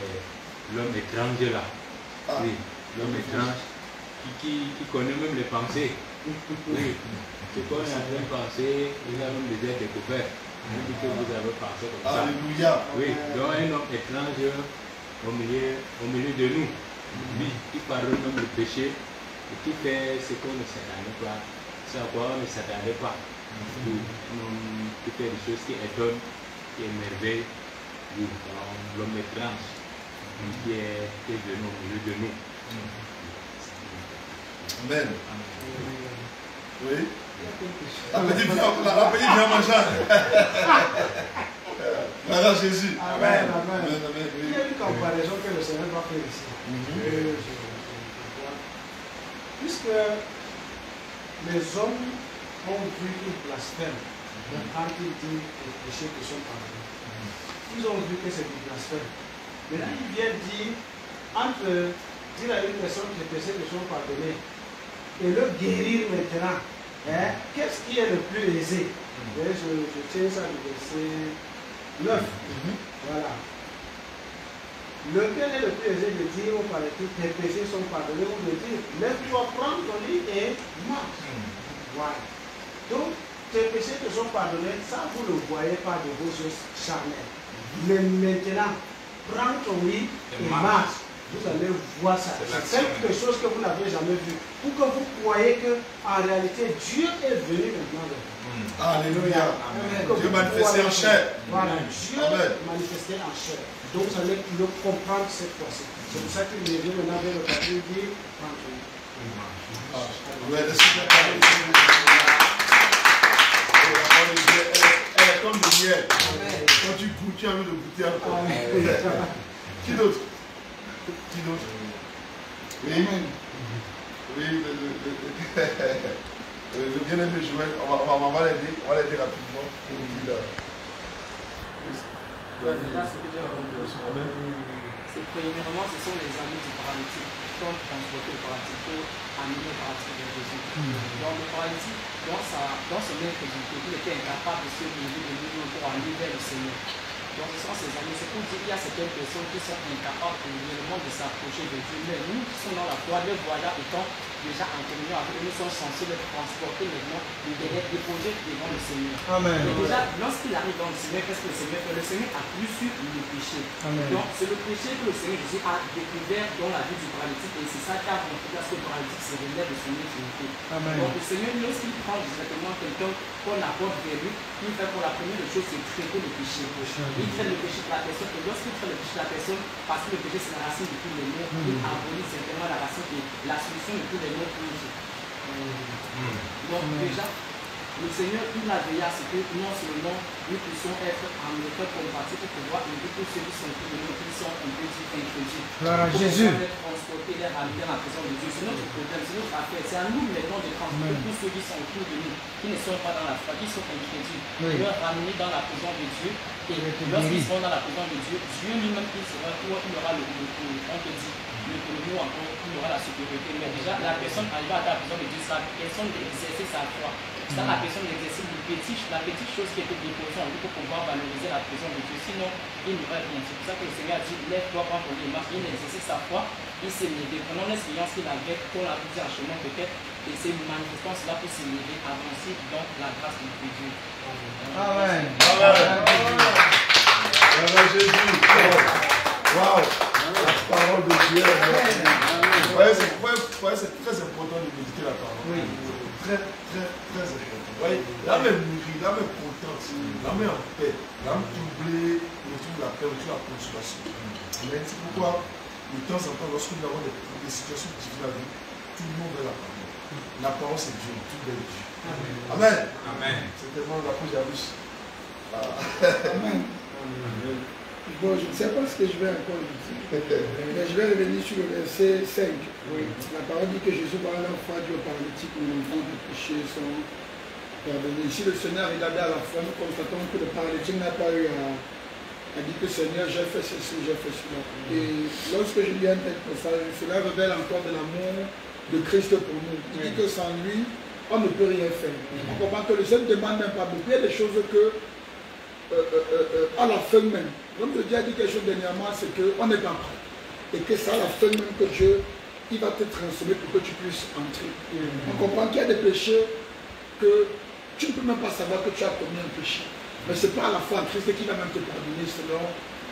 l'homme étranger là. Ah. Oui, l'homme étrange qui connaît même les pensées. Oui. C'est qu'on est en train de penser, il a même déjà découvert. On dit que vous avez pensé comme ça. Alléluia. Oui, donc un homme étrange au milieu de nous. Lui, qui pardonne même le péché et qui fait ce qu'on ne s'attendait pas. C'est à quoi on ne s'attendait pas. Qui fait des choses qui étonnent, qui émerveillent. Oui, l'homme étrange qui est venu au milieu de nous. Amen. Oui. La petite vient manger. Voilà Jésus. Amen. Il y a une comparaison que le Seigneur va faire ici. Puisque les hommes ont vu qu'ils blasphèment quand ils disent les péchés qui sont pardonnés. Ils ont vu que c'est du blasphème. Maintenant, ils viennent dire, entre dire à une personne que les péchés qui sont pardonnés et le guérir maintenant, hein, qu'est-ce qui est le plus aisé? Je tiens ça du verset 9. Voilà. Lequel est le plus aisé de dire au paraître tes péchés sont pardonnés ou de dire lève-toi, prends ton lit et marche? Voilà. Donc, tes péchés te sont pardonnés, ça vous ne le voyez pas de vos yeux charnels. Mais maintenant, prends ton lit et marche. Vous allez voir ça. C'est quelque chose que vous n'avez jamais vu. Pour que vous croyez qu'en réalité, Dieu est venu maintenant vers vous. Alléluia. Dieu manifesté en chair. Voilà, Dieu manifesté en chair. Donc vous allez le comprendre cette fois-ci. C'est pour ça qu'il vient maintenant vers le papier et dit prends ton lit. Elle est comme le miel. Quand tu goûtes, tu as envie de goûter encore. Qui d'autre? Qui d'autre? Oui. Oui, le bien-aimé Joël, on va l'aider rapidement. Premièrement, ce sont les amis du paralytique qui sont transportés au paralytique pour amener le paralytique vers Jésus. Donc le paralytique, dans son incrédulité, il était incapable de se lever de lui pour aller vers le Seigneur. Donc ce sont ces amis, c'est pour dire qu'il y a certaines personnes qui sont incapables réellement de s'approcher de Dieu. Mais nous qui sommes dans la foi, les voilà étant déjà en communion avec eux, nous sommes censés les transporter maintenant, les déposer devant le Seigneur. Amen. Et déjà, lorsqu'il arrive dans le Seigneur, qu'est-ce que le Seigneur fait? Le Seigneur a plus su le péché. Amen. Donc c'est le péché que le Seigneur Jésus a découvert dans la vie du paralytique et c'est ça qui a montré à ce que le paralytique se relève de son infinité. Amen. Donc le Seigneur, lorsqu'il prend directement quelqu'un qu'on apporte vers lui, il fait pour la première chose, c'est traiter le péché. Il traite le péché de la personne et lorsqu'il traite le péché de la personne, parce que le péché c'est la racine de tous les maux, il abolit simplement la racine et la solution de tous les maux pour nous. Donc déjà, le Seigneur, il a veillé à ce que non seulement nous puissions être en état compatible pour pouvoir aider tous ceux qui sont autour de nous, qui sont un peu incrédules. Gloire à Jésus. Les transporter, les ramener dans la présence de Dieu. C'est notre problème, c'est notre affaire. C'est à nous maintenant de transporter tous ceux qui sont autour de nous, qui ne sont pas dans la foi, qui sont incrédules, de les ramener dans la présence de Dieu. Et lorsqu'ils seront dans la présence de Dieu, Dieu lui-même, il aura on te dit, nous encore, il aura la supériorité. Mais déjà, la personne arrivant à la présence de Dieu, c'est la personne d'exercer sa foi. C'est la personne d'exercer la petite chose qui était déposée en lui pour pouvoir valoriser la présence de Dieu. Sinon, il n'y aura rien. C'est pour ça que le Seigneur a dit, lève-toi, prends ton lit, marche. Il a exercé sa foi, il s'est levé. Pendant l'expérience qu'il avait, pour la vie en chemin peut-être, et c'est manifestant cela pour se lever, avancer dans la grâce de Dieu. Amen. Amen Jésus. Waouh. La parole de Dieu. Vous voyez, c'est très important de méditer la parole. Oui. Très important. Vous voyez, l'âme est mûrie, l'âme est contente, l'âme est en paix, l'âme troublée, on retrouve la paix, on retrouve la consolation. Amen. C'est pourquoi, de temps en temps, lorsque nous avons des situations difficiles à vivre, tout le monde veut la parole. La parole, c'est Dieu, tout est Dieu. Amen. Amen. C'est tellement la cause d'Abus. Amen. Bon, je ne sais pas ce que je vais encore dire, mais je vais revenir sur le verset 5. Oui. La parole dit que Jésus parle à l'enfant du paralytique, où l'enfant de péché sont pardonnés. Ici, le Seigneur regardait à la fois, nous constatons que le paralytique n'a pas eu à dire que Seigneur, j'ai fait ceci, j'ai fait cela. Et lorsque je lis un tel passage, cela révèle encore de l'amour de Christ pour nous. Il dit que sans lui, on ne peut rien faire. On comprend que le Seigneur ne demande même pas beaucoup. Il y a des choses que, à la fin même, l'homme de Dieu a dit quelque chose dernièrement, c'est qu'on n'est pas prêt. Et que c'est à la fin même que Dieu, il va te transformer pour que tu puisses entrer. On comprend qu'il y a des péchés que tu ne peux même pas savoir que tu as commis un péché. Mais ce n'est pas à la foi en Christ qui va même te pardonner selon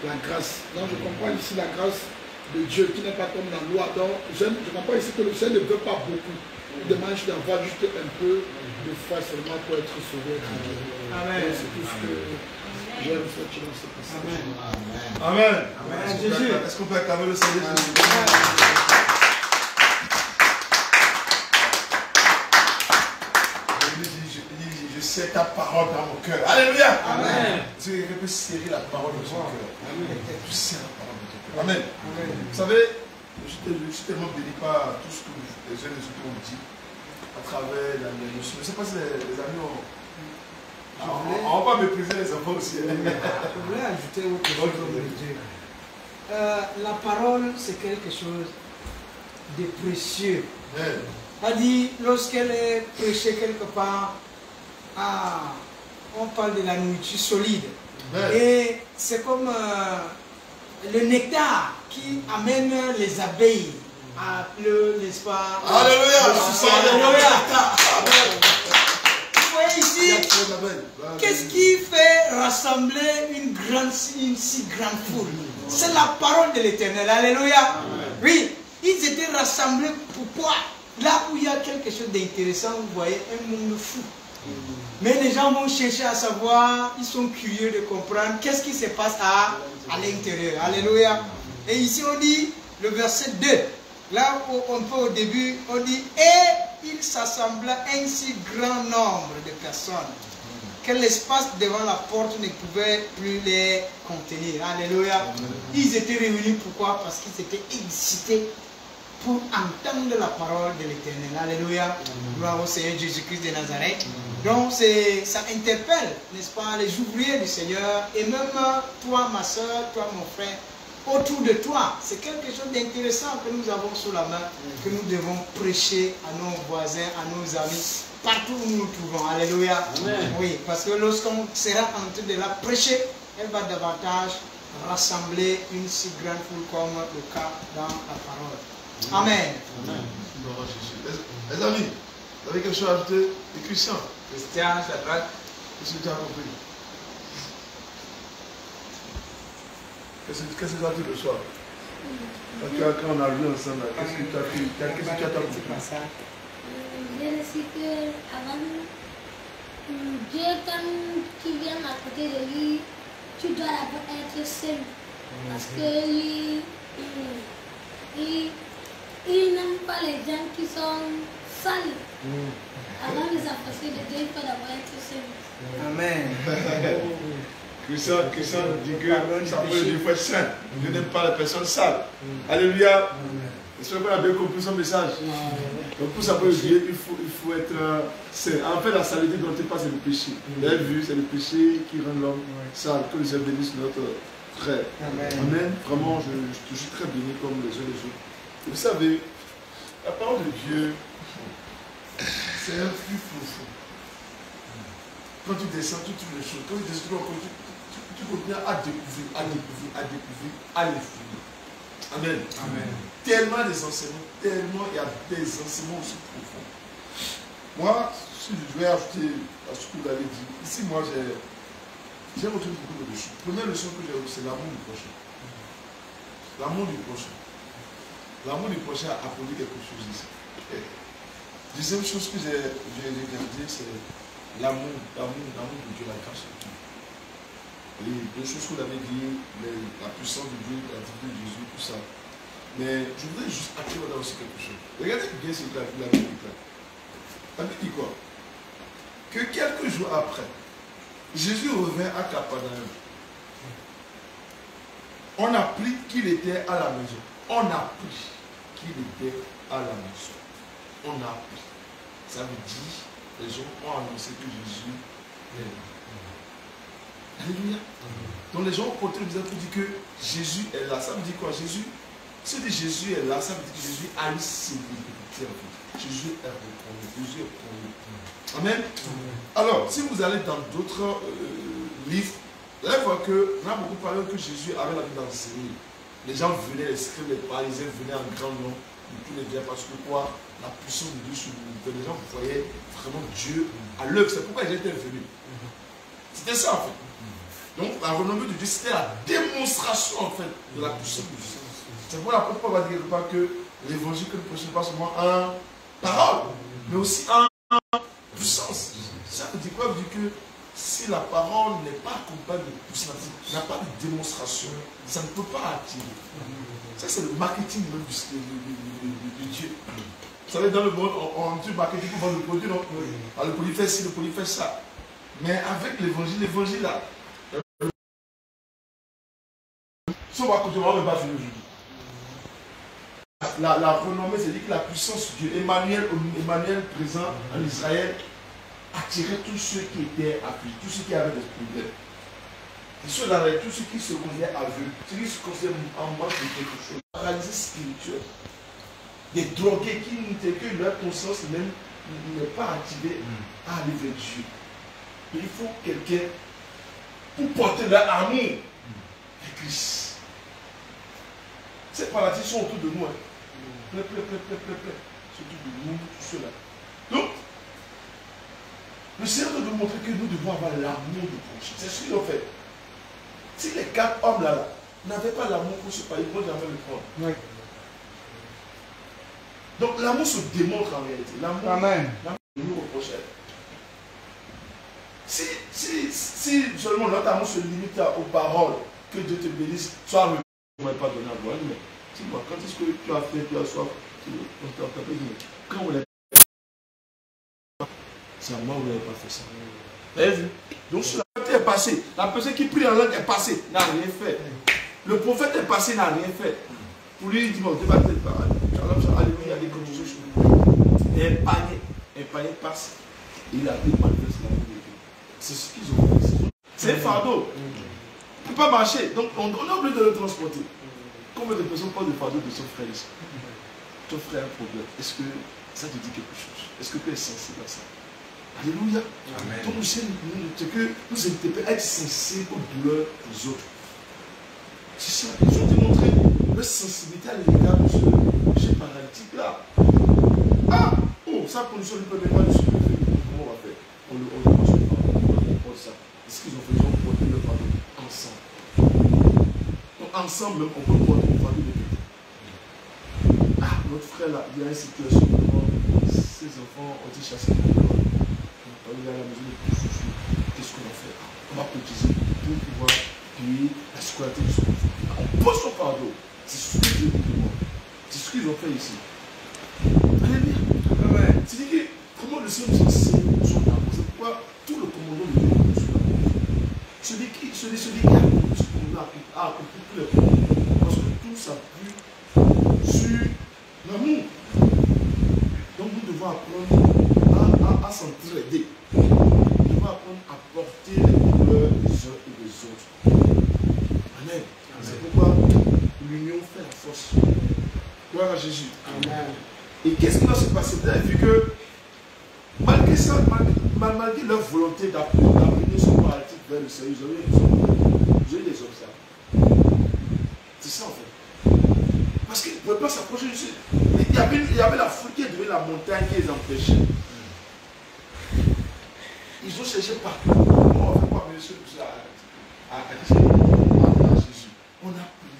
la grâce. Donc je comprends ici la grâce de Dieu qui n'est pas comme la loi. Donc je comprends ici que le Seigneur ne veut pas beaucoup. Il demande d'avoir juste un peu de foi seulement pour être sauvé. Amen. C'est tout ce que j'aime faire dans ce passage. Amen. Amen. Est-ce qu'on peut acclamer le Seigneur Jésus? Je sais ta parole dans mon cœur. Alléluia. Amen. Tu peux serrer la parole dans ton cœur. Tu serres la parole dans ton cœur. Amen. Vous savez, je suis tellement béni par tout ce que les jeunes ont dit à travers la notion. Je ne sais pas si les amis ont. On va pas mépriser les enfants aussi. Je voulais ajouter autre chose. La parole, c'est quelque chose de précieux. C'est-à-dire, lorsqu'elle est prêchée quelque part, on parle de la nourriture solide. Et c'est comme le nectar qui amène les abeilles à le, n'est-ce pas? Alléluia. Vous voyez ici, qu'est-ce qui fait rassembler une si grande foule? C'est la parole de l'Éternel. Alléluia. Oui, ils étaient rassemblés. Pourquoi? Là où il y a quelque chose d'intéressant, vous voyez, un monde fou. Mais les gens vont chercher à savoir, ils sont curieux de comprendre qu'est-ce qui se passe à l'intérieur. Alléluia. Et ici on dit, le verset 2, là où on peut au début, on dit, et il s'assembla un si grand nombre de personnes que l'espace devant la porte ne pouvait plus les contenir. Alléluia. Ils étaient réunis, pourquoi? Parce qu'ils étaient excités pour entendre la parole de l'Éternel. Alléluia. Gloire au Seigneur Jésus-Christ de Nazareth. Donc ça interpelle, n'est-ce pas, les ouvriers du Seigneur, et même toi, ma soeur, toi, mon frère, autour de toi. C'est quelque chose d'intéressant que nous avons sous la main, que nous devons prêcher à nos voisins, à nos amis, partout où nous nous trouvons. Alléluia. Amen. Oui, parce que lorsqu'on sera en train de la prêcher, elle va davantage rassembler une si grande foule comme le cas dans la parole. Amen. Amen. Les amis, vous avez quelque chose à ajouter? Les Christians. Christian, Shadrach. Qu'est-ce que tu as compris? Qu'est-ce que tu as dit le soir? Quand on a lu ensemble, qu'est-ce que tu as compris? J'ai reçu que avant Dieu, quand tu viens à côté de lui, tu dois d'abord être seul. Parce que lui, il n'aime pas les gens qui sont sales. Avant de s'approcher de Dieu, il faut d'abord être seul. Amen. Christian dit que ça peut dire qu'il faut être saint. Je n'aime pas les personnes sales. Alléluia. J'espère qu'on a bien compris son message. Donc pour s'appeler Dieu, il faut être saint. En fait, la saleté dont il parle, c'est le péché. Vous avez vu, c'est le péché qui rend l'homme sale. Que le Seigneur bénisse notre frère. Amen. Vraiment, je suis très béni comme les uns les autres. Vous savez, la parole de Dieu, c'est un plus profond. Quand tu descends, tu trouves les choses. Quand tu descends, tu continues à découvrir, à les fouiller. Amen. Amen. Tellement des enseignements, tellement il y a des enseignements aussi profonds. Moi, si je devais ajouter à ce que vous avez dit, ici, moi, j'ai retrouvé beaucoup de leçons. La première leçon que j'ai retenue, c'est l'amour du prochain. L'amour du prochain. L'amour du prochain a produit quelque chose ici. Deuxième chose que j'ai gardé, c'est l'amour de Dieu, la grâce de Dieu. Et deux choses que vous avez dit, la puissance de Dieu, la divinité de Jésus, tout ça. Mais je voudrais juste attirer là aussi quelque chose. Regardez bien ce que la Bible dit. La Bible dit quoi? Que quelques jours après, Jésus revint à Capernaum. On a appris qu'il était à la maison. On a appris qu'il était à la maison. On a appris. Ça veut dire, les gens ont annoncé que Jésus est là. Alléluia. Donc les gens ont porté le visage pour dire que Jésus est là. Ça veut dire quoi? Jésus, si Jésus est là, ça veut dire que Jésus a une sécurité en fait. Jésus est reconnu. Jésus est connu. Amen. Alors, si vous allez dans d'autres livres, vous allez voir que on a beaucoup parlé que Jésus avait l'habitude d'enseigner. Les gens venaient, les scribes, les parisiens venaient en grand nombre de tous les dieux parce que quoi? La puissance de Dieu sur nous. Les gens voyaient vraiment Dieu à l'œuvre. C'est pourquoi ils étaient venus. C'était ça en fait. Donc la renommée de Dieu, c'était la démonstration en fait de la puissance de Dieu. C'est pourquoi l'apôtre Paul va dire quelque part que l'évangile que nous prêchons pas seulement en parole, mais aussi en puissance. Ça veut dire quoi? Ça veut dire que si la parole n'est pas accompagnée de puissance, n'a pas de démonstration, ça ne peut pas attirer. Ça c'est le marketing même du Dieu. Vous savez, dans le monde, on dit marketing pour vendre le produit, non? Alors, le produit fait ci, le produit fait ça. Mais avec l'évangile là, si on va continuer, on ne va pas finir aujourd'hui. La renommée, c'est-à-dire que la puissance de Dieu, Emmanuel présent en Israël, attirait tous ceux qui étaient affligés, tous ceux qui avaient des problèmes. Et ceux-là, tous ceux qui se considèrent aveugles, ceux qui se considèrent en manque de quelque chose, paralysés spirituels, des drogués qui n'étaient que leur conscience même n'est pas activée à aller vers Dieu. Il faut quelqu'un pour porter leur amour vers Christ. Ces paralysés sont autour de nous. Hein. Plein. C'est autour de nous, tout cela. Donc, le Seigneur veut nous montrer que nous devons avoir l'amour du prochain. C'est ce qu'ils ont fait. Si les 4 hommes là n'avaient pas l'amour pour ce pays, ils ne vont jamais le prendre. Oui. Donc l'amour se démontre en réalité. L'amour de nous au prochain. Si seulement notre amour se limite aux paroles, que Dieu te bénisse, soit le ne pas donner à boire, mais dis-moi, quand est-ce que tu as fait, tu as soif, quand on l'a c'est à moi où vous n'avez pas fait ça. Vous avez vu? Donc cela est passé. La personne qui prie en langue est passée, n'a rien fait. Le prophète est passé, n'a rien fait. Pour lui, il dit, bon, tu vas peut-être pas. Alléluia, il y a des conditions sur nous. Et un panier passe. Il a dit, manifeste la vie de Dieu. C'est ce qu'ils ont fait. C'est un fardeau. Il ne peut pas marcher. Donc on est obligé de le transporter. Combien de personnes portent le fardeau de son frère ici? Ton frère a un problème. Est-ce que ça te dit quelque chose? Est-ce que tu es sensible à ça? Alléluia. Amen. Donc c'est que nous devons être sensibles aux douleurs des autres. C'est ça. Ils ont démontré leur sensibilité à l'égard de ce paralytique là. Ah! Oh, sa condition ne peut même pas le soulever. Comment on va faire? On le pose ça. Est-ce qu'ils ont fait? Ils ont porté le fardeau ensemble. Donc ensemble même, on peut porter le fardeau de quelqu'un. Ah, notre frère là, il y a une situation où ses enfants ont été chassés de l'école. On est à la maison de tout souci. Qu'est-ce qu'on va faire? On va cotiser pour pouvoir payer la scolarité de son enfant. On pose son fardeau. C'est ce que Dieu dit. C'est ce qu'ils ont fait ici. Alléluia. C'est-à-dire que comment le Seigneur nous enseigne son amour. C'est pourquoi tout le commandement de Dieu est sur l'amour. Celui qui a compris ce commandement a compris tous les commandements. Parce que tout s'appuie sur l'amour. Donc nous devons apprendre à s'entraider. Nous devons apprendre à porter les douleurs des uns et des autres. Amen. C'est pourquoi l'union fait la force. Gloire à Jésus. Amen. Et qu'est-ce qui va se passer? Vous avez vu que malgré ça, malgré leur volonté d'amener son paralytique vers le Seigneur, ils ont eu des obstacles. C'est ça en fait. Parce qu'ils ne pouvaient pas s'approcher de Jésus. Il y avait la foule qui est devenue la montagne qui les empêchait. Ils ont cherché partout. On va faire quoi avec Jésus? On a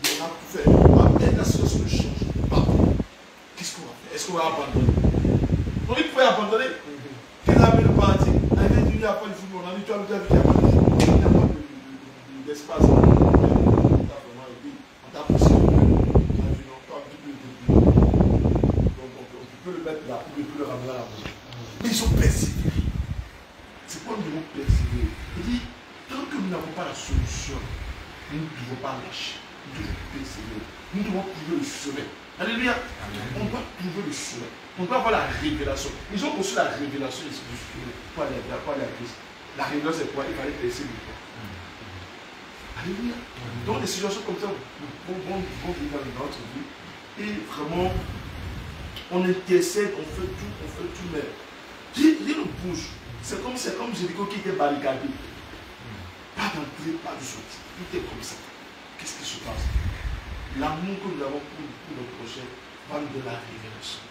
prié, on a tout fait. La situation ne change pas. Qu'est-ce qu'on va faire? Est-ce qu'on va abandonner? On dit pouvait abandonner. Qu'il a mis le paradis. Il a dit, il n'y a pas de football. On a dit, tu as vu, il n'y a pas de football. Il n'y a pas d'espace. On t'a poussé. On a vu, non, on peut le mettre là, on peut le ramener à la maison. Mais ils ont persévéré. C'est quoi nous devons persévérer? Il dit, tant que nous n'avons pas la solution, nous ne devons pas lâcher. Nous devons persévérer. Nous devons trouver le chemin. Alléluia. On doit trouver le chemin. On doit avoir la révélation. Ils ont reçu la révélation du Spirit pour aller à Christ. La révélation, c'est quoi? Il fallait persévérer. Alléluia. Donc des situations comme ça vont vivre dans notre vie. Et vraiment, on intercède, on fait tout, mais rien ne bouge. C'est comme Jéricho qui était barricadé. Pas d'entrée, pas de sortie. Tout est comme ça. Qu'est-ce qui se passe? L'amour que nous avons pour notre prochain va nous donner la révélation.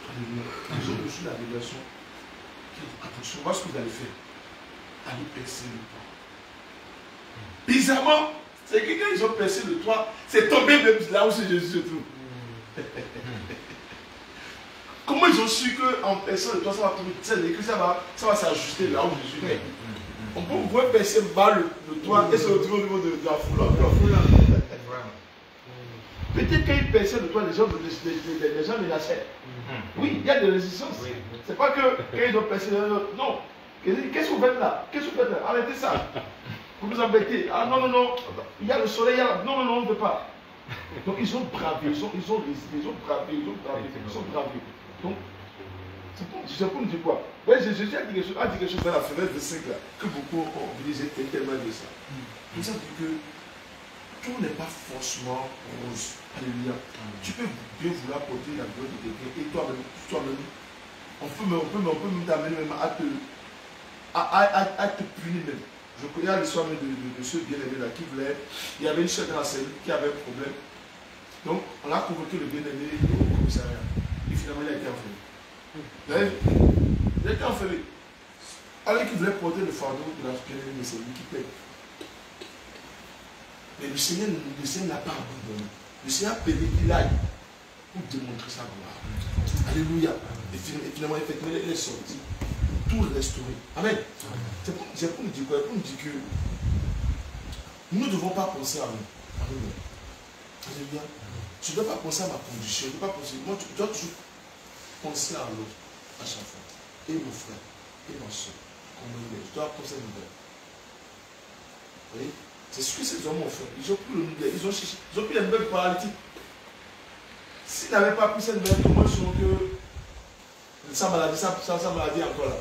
Alléluia. Nous avons reçu la révélation. Attention, voilà ce que vous allez faire. Allez percer le toit. Bizarrement, c'est que quand ils ont percé le toit, c'est tombé même là où Jésus se trouve. Comment ils ont su qu'en perçant le toit, ça va tomber? Ça va s'ajuster là où Jésus est. On peut percer mal le toit et se retrouver au niveau de la foule. Peut-être quand ils perçaient le toit, les gens menaçaient. Oui, il y a des résistances. C'est pas que quand ils ont percé le toit, non. Qu'est-ce que vous faites là? Qu'est-ce que vous faites là? Arrêtez ça. Vous vous embêtez. Ah non, il y a le soleil, il y a... Non, on ne peut pas. Donc ils ont bravé, ils ont bravé. Donc, c'est pour nous dire quoi? Ouais, Jésus a dit quelque chose dans la fenêtre de 5 là, que beaucoup ont utilisé tellement de ça. Nous avons dit que tout n'est pas forcément rose. Alléluia. Tu peux bien vouloir porter la gloire de quelqu'un et toi-même, on peut même t'amener même à te punir même. Je connais l'histoire de ce bien-aimé là qui voulait. Il y avait une soeur dans la cellule qui avait un problème. Donc, on a convoqué le bien-aimé au commissariat. Et finalement, il a été enfermé. Il a été enfermé. Alors qu'il voulait porter le fardeau de la bien-aimée, mais c'est lui qui paye. Mais le Seigneur n'a pas abandonné. Le Seigneur a permis qu'il aille pour démontrer sa gloire. Alléluia. Et finalement, effectivement, il est sorti. Tout restauré. Amen. C'est pour nous dire quoi? Pour nous dire que nous ne devons pas penser à nous. Alléluia. Alléluia. Tu ne dois pas penser à ma condition. Tu ne dois pas penser. Moi, tu dois toujours penser à l'autre à chaque fois. Et mon frère, et ma soeur. Comment il est. Tu dois penser à nous. Vous voyez? C'est ce que ces hommes ont fait. Ils ont pris le numéro. Ils ont pris la nouvelle paralytique. S'ils n'avaient pas pris cette nouvelle, comment ils sont que sa maladie est encore là.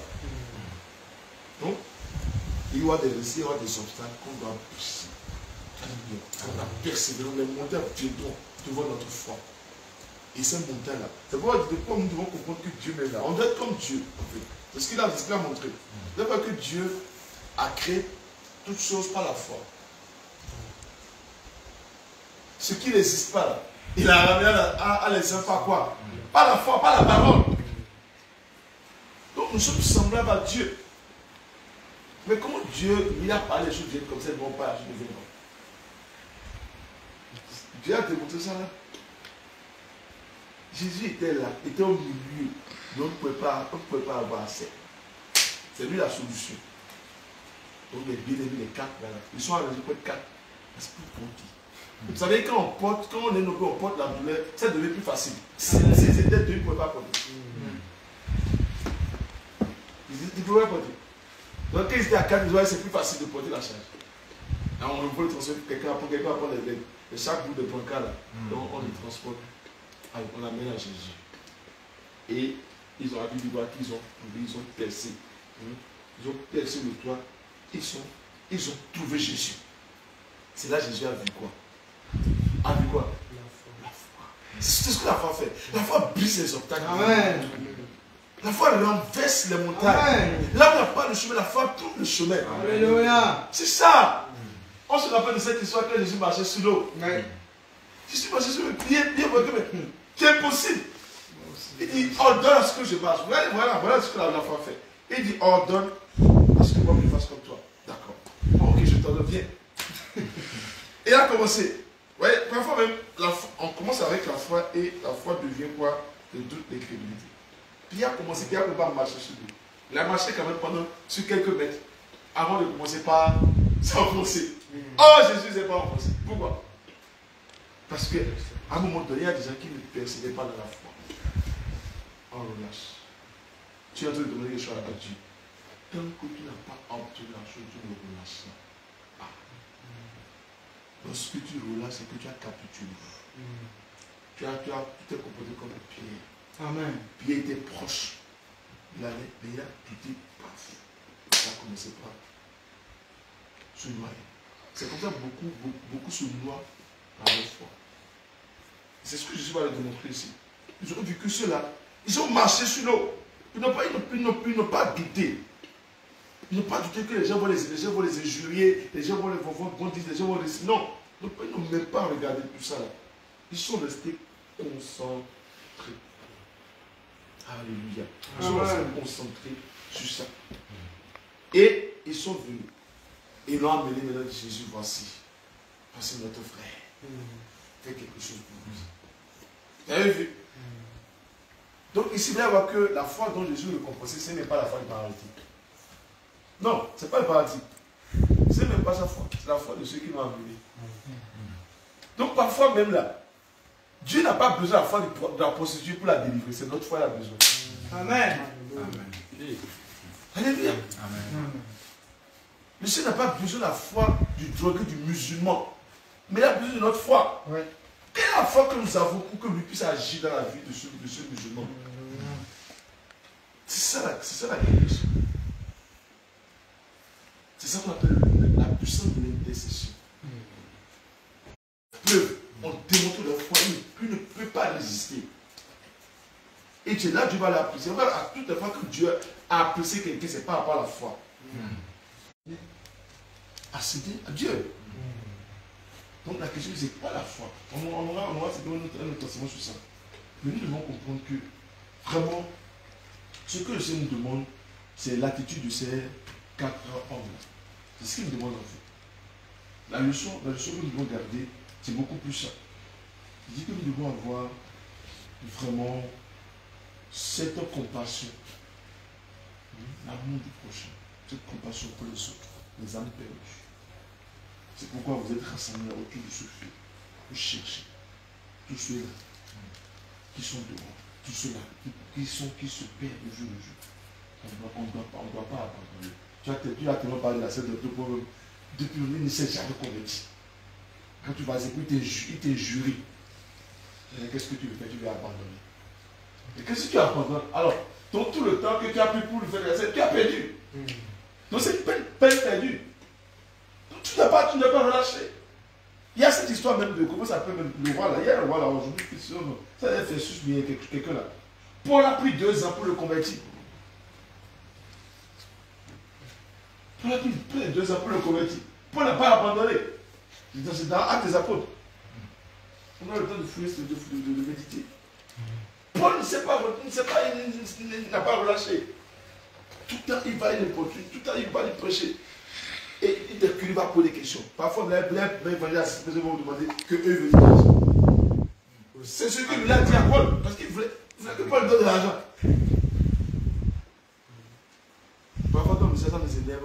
Donc, il y aura des risques, il y aura des obstacles qu'on doit pousser. On doit persévérer, les montagnes viendront devant notre foi. Et ces montagnes-là, c'est pourquoi nous devons comprendre que Dieu est là. On doit être comme Dieu, en fait. C'est ce qu'il a montré. C'est pas que Dieu a créé toutes choses par la foi. Ce qui n'existe pas là, il a ramené à les uns par quoi? Par la foi, par la parole. Donc nous sommes semblables à Dieu. Mais comment Dieu, il a parlé des choses viennent comme ça, ils ne vont pas agir, ils ne viennent pas. Dieu a démontré ça là. Jésus était là, était au milieu. Donc on ne pouvait pas avoir assez. C'est lui la solution. Donc les bien-aimés, les 4, là, ils sont arrangés pour être 4. C'est plus petit. Vous savez, quand on est noble, on porte la douleur, ça devient plus facile. Si c'était deux, ils ne pouvaient pas porter. Ils ne pouvaient pas porter. Donc quand ils étaient à 4, ils disaient c'est plus facile de porter la charge. Alors on veut transférer quelqu'un pour prendre les chaque bout de brancard là. Donc on les transporte, on l'amène à Jésus. Et ils ont habité voir qu'ils ont percé. Ils ont percé le toit. Ils ont trouvé Jésus. C'est là que Jésus a vu quoi? A vu quoi? La foi. C'est ce que la foi fait. La foi brise les obstacles. Amen. La foi renverse les montagnes. Amen. Là où il n'y a pas de chemin, la foi trouve le chemin. Alléluia. C'est ça. On se rappelle de cette histoire que Jésus marchait sur l'eau. Jésus marchait sur l'eau. C'est impossible. Il dit, ordonne à ce que je marche. Voilà ce que la foi fait. Il dit, ordonne à ce que moi je fasse comme toi. D'accord. Bon, ok, je t'ordonne, viens. Et il a commencé. Vous voyez, parfois même, on commence avec la foi et la foi devient quoi? Le doute, l'incrédulité. Puis il a commencé, puis il a commencé à marcher sur lui. Il a marché quand même sur quelques mètres avant de commencer par s'enfoncer. Oh, Jésus n'est pas enfoncé. Pourquoi? Parce qu'à un moment donné, il y a des gens qui ne persévéraient pas dans la foi. On relâche. Tu es en train de demander quelque chose à Dieu. Tant que tu n'as pas obtenu la chose, tu ne relâches pas. Lorsque tu relâches, c'est que tu as capitulé. Tu t'es comporté comme Pierre. Amen. Pierre était proche. Il allait, mais il a quitté, paf. Il a commencé par se noyer. C'est comme ça que beaucoup se noient par leur foi. C'est ce que Jésus va leur démontrer ici. Ils ont vu que ceux-là, ils ont marché sur l'eau. Ils n'ont pas douté. Ils n'ont pas douté que les gens vont les injurier, les gens vont dire, les gens vont les... Non, ils n'ont même pas regardé tout ça là. Ils sont restés concentrés. Alléluia. Ils sont restés concentrés sur ça. Et ils sont venus. Ils l'ont amené maintenant de Jésus, voici. Voici notre frère. Fais quelque chose pour lui. Vous avez vu? Donc ici, vous allez voir que la foi dont Jésus le compensait, ce n'est pas la foi du paralytique. Non, ce n'est pas le paralytique. Ce n'est même pas sa foi. C'est la foi de ceux qui l'ont amené. Donc parfois même là, Dieu n'a pas besoin de la foi de la prostituée pour la délivrer. C'est notre foi qu'il a besoin. Amen. Alléluia. Amen. Le Seigneur n'a pas besoin de la foi du drogué, du musulman. Mais il a besoin de notre foi. Ouais. Quelle est la foi que nous avons pour que lui puisse agir dans la vie de ce musulman? C'est ça la guérison. C'est ça qu'on appelle la puissance de l'intercession. On démontre leur foi, il ne peut pas résister. Et là, Dieu va l'apprécier. À toute la fois que Dieu a apprécié quelqu'un, c'est par rapport à la foi. À céder à Dieu. Donc la question, c'est pas la foi. On va se donner notre enseignement sur ça. Mais nous devons comprendre que vraiment, ce que le Seigneur nous demande, c'est l'attitude de ces 4 hommes. C'est ce qu'il nous demande en fait. La leçon que nous devons garder, c'est beaucoup plus ça. Il dit que nous devons avoir vraiment cette compassion, l'amour du prochain, cette compassion pour les autres, les âmes perdues. C'est pourquoi vous êtes rassemblés autour de ce feu. Vous cherchez tous ceux-là qui sont devant, tous ceux-là qui se perdent de jour en jour. On ne doit pas abandonner. Tu as tellement parlé de la scène de deux pauvres. Depuis le il ne s'est jamais converti. Quand tu vas écouter, il t'injurie. Qu'est-ce que tu veux faire? Tu veux abandonner. Et qu'est-ce que tu abandonnes? Alors, donc tout le temps que tu as pris pour le faire, tu as perdu. Donc c'est une peine perdue. Donc tu n'as pas relâché. Il y a cette histoire même de comment ça s'appelle même le roi là. Il y a le roi là aujourd'hui, ça a fait suspendre quelqu'un là. Paul a pris 2 ans pour le convertir. Paul a pris 2 ans pour le convertir. Paul n'a pas abandonné. C'est dans Actes des Apôtres. On a le temps de fouiller, de méditer. Paul ne sait pas, il n'a pas relâché. Tout le temps, il va y l'importuner, tout le temps, il va lui prêcher. Et il va poser des questions. Parfois, les évangélistes vont vous demander que eux veulent dire. C'est ce que lui a dit à Paul, parce qu'il voulait que Paul donne de l'argent. Parfois, comme certains des élèves,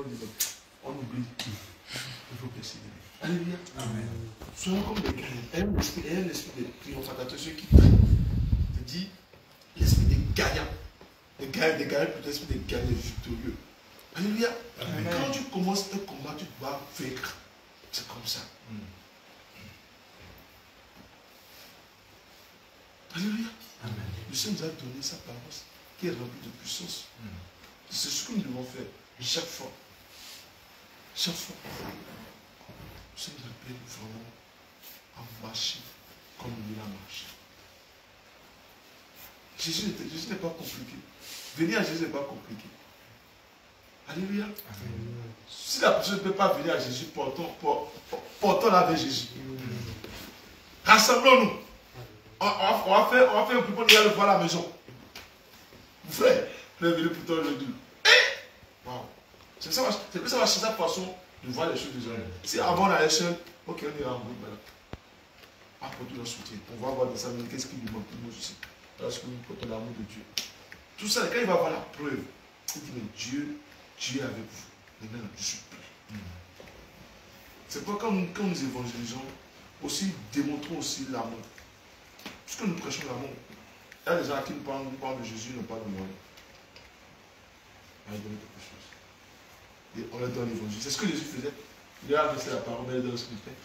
on oublie. Il faut persévérer. Alléluia. Amen. Soyons comme des gagnants. Ayons un esprit de triomphateur, ceux qui prient. C'est-à-dire l'esprit des gagnants. Des gagnants pour l'esprit des gagnants victorieux. Alléluia. Amen. Quand tu commences un combat, tu dois vaincre. C'est comme ça. Alléluia. Amen. Le Seigneur nous a donné sa parole qui est remplie de puissance. C'est ce que nous devons faire chaque fois. Chaque fois. Le Seigneur nous appelle vraiment à marcher comme il a marché. Jésus n'est pas compliqué. Venir à Jésus n'est pas compliqué. Alléluia. Si la personne ne peut pas venir à Jésus, portons-la avec Jésus. Rassemblons-nous. On va faire un peu pour aller voir la maison. Frère, vous êtes venu pour toi le dire. Wow. C'est que ça va changer sa façon de voir les choses des hommes. Si avant on allait seul, ok, on ira en groupe là. Apportons notre soutien. On va voir dans sa main qu'est-ce qui lui manque pour nous aussi. Parce que nous portons l'amour de Dieu. Tout ça, quand il va voir la preuve, il dit, mais Dieu est avec vous. Maintenant, je suis prêt. C'est pourquoi quand nous évangélisons, aussi démontrons aussi l'amour. Puisque nous prêchons l'amour. Il y a des gens qui nous parlent de Jésus, nous parlent de moi. On leur donne quelque chose. Et on leur donne l'évangile. C'est ce que Jésus faisait. Il a adressé la parole, mais il a donné ce qu'il fait.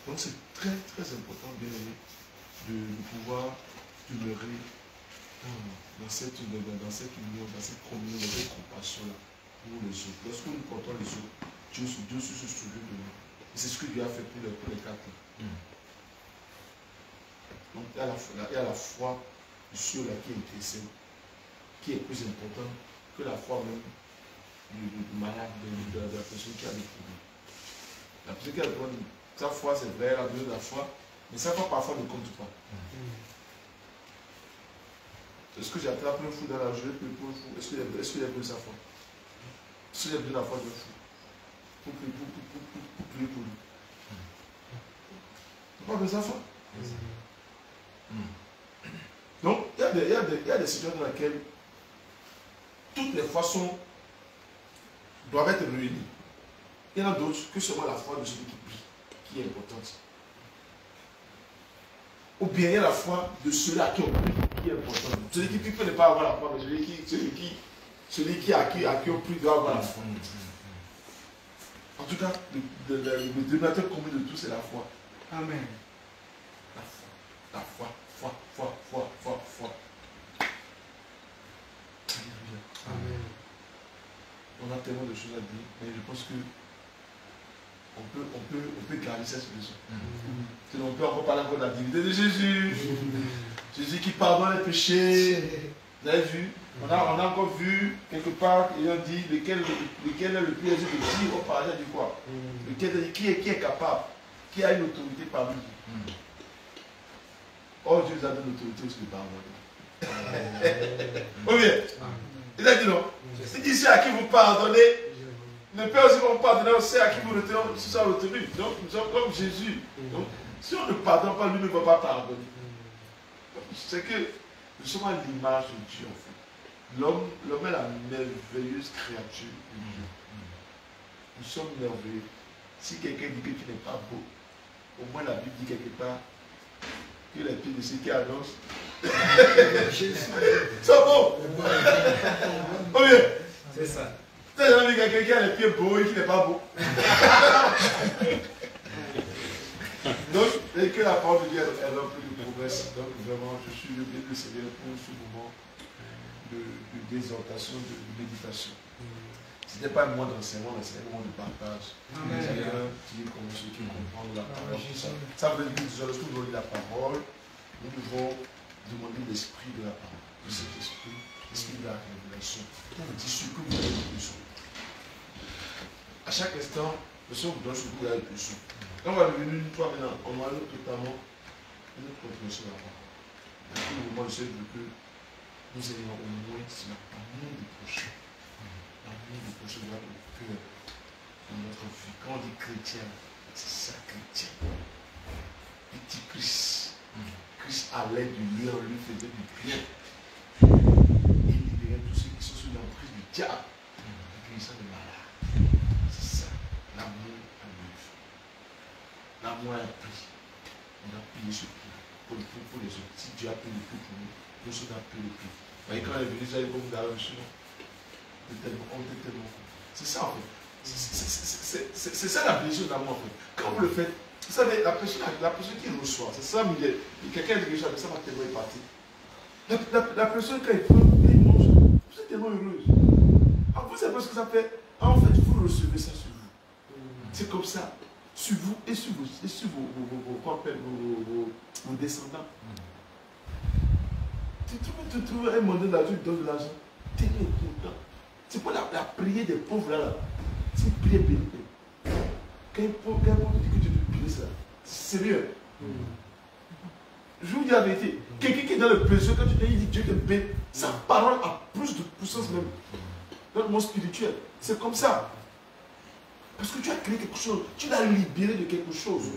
Donc c'est très très important, bien aimé, de pouvoir demeurer dans cette union, dans cette communion, dans cette compassion-là pour les autres. Lorsque nous portons les autres, Dieu se souvient de nous. Et c'est ce que Dieu a fait pour les quatre. Donc il y a la foi sur la qui intercède, qui est plus importante que la foi même du malade, de la personne qui a des problèmes. La personne qui a des problèmes, sa foi c'est vrai, elle a besoin de la foi, mais sa foi parfois ne compte pas. Est-ce que j'ai attrapé un fou dans la journée pour le fou? Est-ce qu'il a besoin de sa foi? Est-ce qu'il a besoin de la foi d'un fou? Pour prier pour lui. Il n'a pas besoin de sa foi. Donc, il y a des situations dans lesquelles toutes les foi doivent être réunies. Il y en a d'autres que seulement la foi de celui qui prie, qui est importante. Ou bien il y a la foi de ceux-là qui ont pris, qui est importante. Celui qui prie peut ne pas avoir la foi, mais celui qui a qui ont pris doit avoir la foi. En tout cas, le dénominateur commun de tout, c'est la foi. Amen. La foi. Amen. On a tellement de choses à dire, mais je pense que on peut garder cette solution. Sinon, on peut encore parler encore de la divinité de Jésus. Jésus qui pardonne les péchés. Vous avez vu? On a encore vu quelque part, ils ont dit lequel est le plus aisé de dire au paradis du quoi? Qui est capable? Qui a une autorité parmi vous? Oh, Dieu nous a donné l'autorité aussi de pardonner. Oh bien. Il a dit non. Il dit c'est à qui vous pardonnez. Le Père aussi va vous pardonner, c'est à qui vous retenez, c'est ça retenu. Donc nous sommes comme Jésus. Donc si on ne pardonne pas, lui ne va pas pardonner. C'est que nous sommes à l'image de Dieu en fait. L'homme est la merveilleuse créature de Dieu. Nous sommes merveilleux. Si quelqu'un dit que tu n'es pas beau, au moins la Bible dit quelque part que les pieds de ceux qui annoncent sont beaux. Oh bien. C'est ça. Tu as jamais vu quelqu'un qui a les pieds beaux et qui n'est pas beau. Donc, et que la parole de Dieu est remplie de promesses. Donc, vraiment, je suis le bien du Seigneur pour ce moment d'exhortation, de méditation. Ce n'était pas un moment d'enseignement, mais c'est un moment de partage. Quelqu'un qui est comme ceux qui comprennent la parole. Ça veut dire que lorsque nous lisons la parole, nous devons demander l'esprit de la parole. De cet esprit, l'esprit de la révélation. Le tissu que vous avez de leçons. À chaque instant, le Seigneur vous donne ce que vous avez de leçons. Quand on va devenir une fois maintenant, on va aller totalement une compréhension de la parole. À tout moment, le Seigneur veut que nous ayons au moins l'amour du prochain. L'amour du prochain doit être au cœur de notre vie. Quand on dit chrétien, c'est ça, chrétien. Petit Christ. Christ allait du lieu, on lui faisait du bien. Il libérait tous ceux qui sont sous l'emprise du diable. Et guérissant de malades. C'est ça, l'amour à l'œuvre. L'amour à un prix. On a payé ce prix pour les autres. Si Dieu a payé le prix pour nous, nous sommes à payer le prix. Vous voyez, quand on est venu, vous allez vous la reçu. On était tellement. C'est ça en fait. C'est ça la blessure d'amour en fait. Quand vous le faites, vous savez, la personne qui reçoit, c'est ça, mais quelqu'un dit que ça va tellement éparti. La personne, quand elle prend, elle mange, vous êtes tellement heureuse. En vous savez ce que ça fait. En fait, vous recevez ça sur vous. C'est comme ça. sur vous et sur vos descendants. Tu trouves un monde là, tu donnes de l'argent. Tu es content. C'est pour la prière des pauvres là. C'est une prière bénie. Quand un pauvre dit que tu peux prier ça, c'est sérieux. Je vous dis la vérité. Quelqu'un qui est dans le besoin, quand tu dis Dieu te bénit, sa parole a plus de puissance même dans le monde spirituel. C'est comme ça. Parce que tu as créé quelque chose, tu l'as libéré de quelque chose.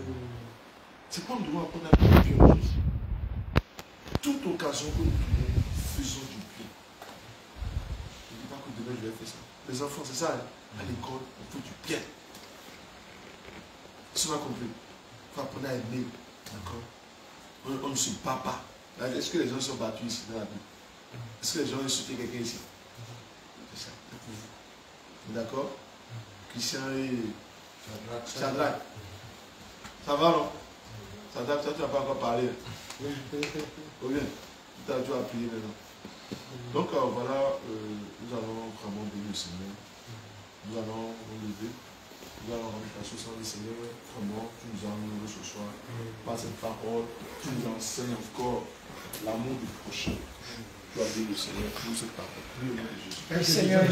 C'est comme nous devons apprendre à faire du bien. Toute occasion que nous trouvons, faisons du bien. Je ne dis pas que demain je vais faire ça. Les enfants, c'est ça, à l'école, on fait du bien. Si on a compris, il faut apprendre à aimer. D'accord? On ne se bat pas. Est-ce que les gens sont battus ici dans la Bible? Est-ce que les gens ont insulté quelqu'un ici? C'est ça, c'est pour vous. D'accord? Christian et Shadrach. Ça va, non? Shadrach, ça tu n'as pas encore parlé. Ou bien, tu as prié maintenant. Donc voilà, nous allons vraiment bénir le Seigneur. Nous allons nous lever. Nous allons rendre grâce au Seigneur. Vraiment, tu nous as honoré ce soir. Par cette parole, tu nous enseignes encore l'amour du prochain. Tu as béni le Seigneur pour cette parole. Priez au nom de Jésus. Seigneur,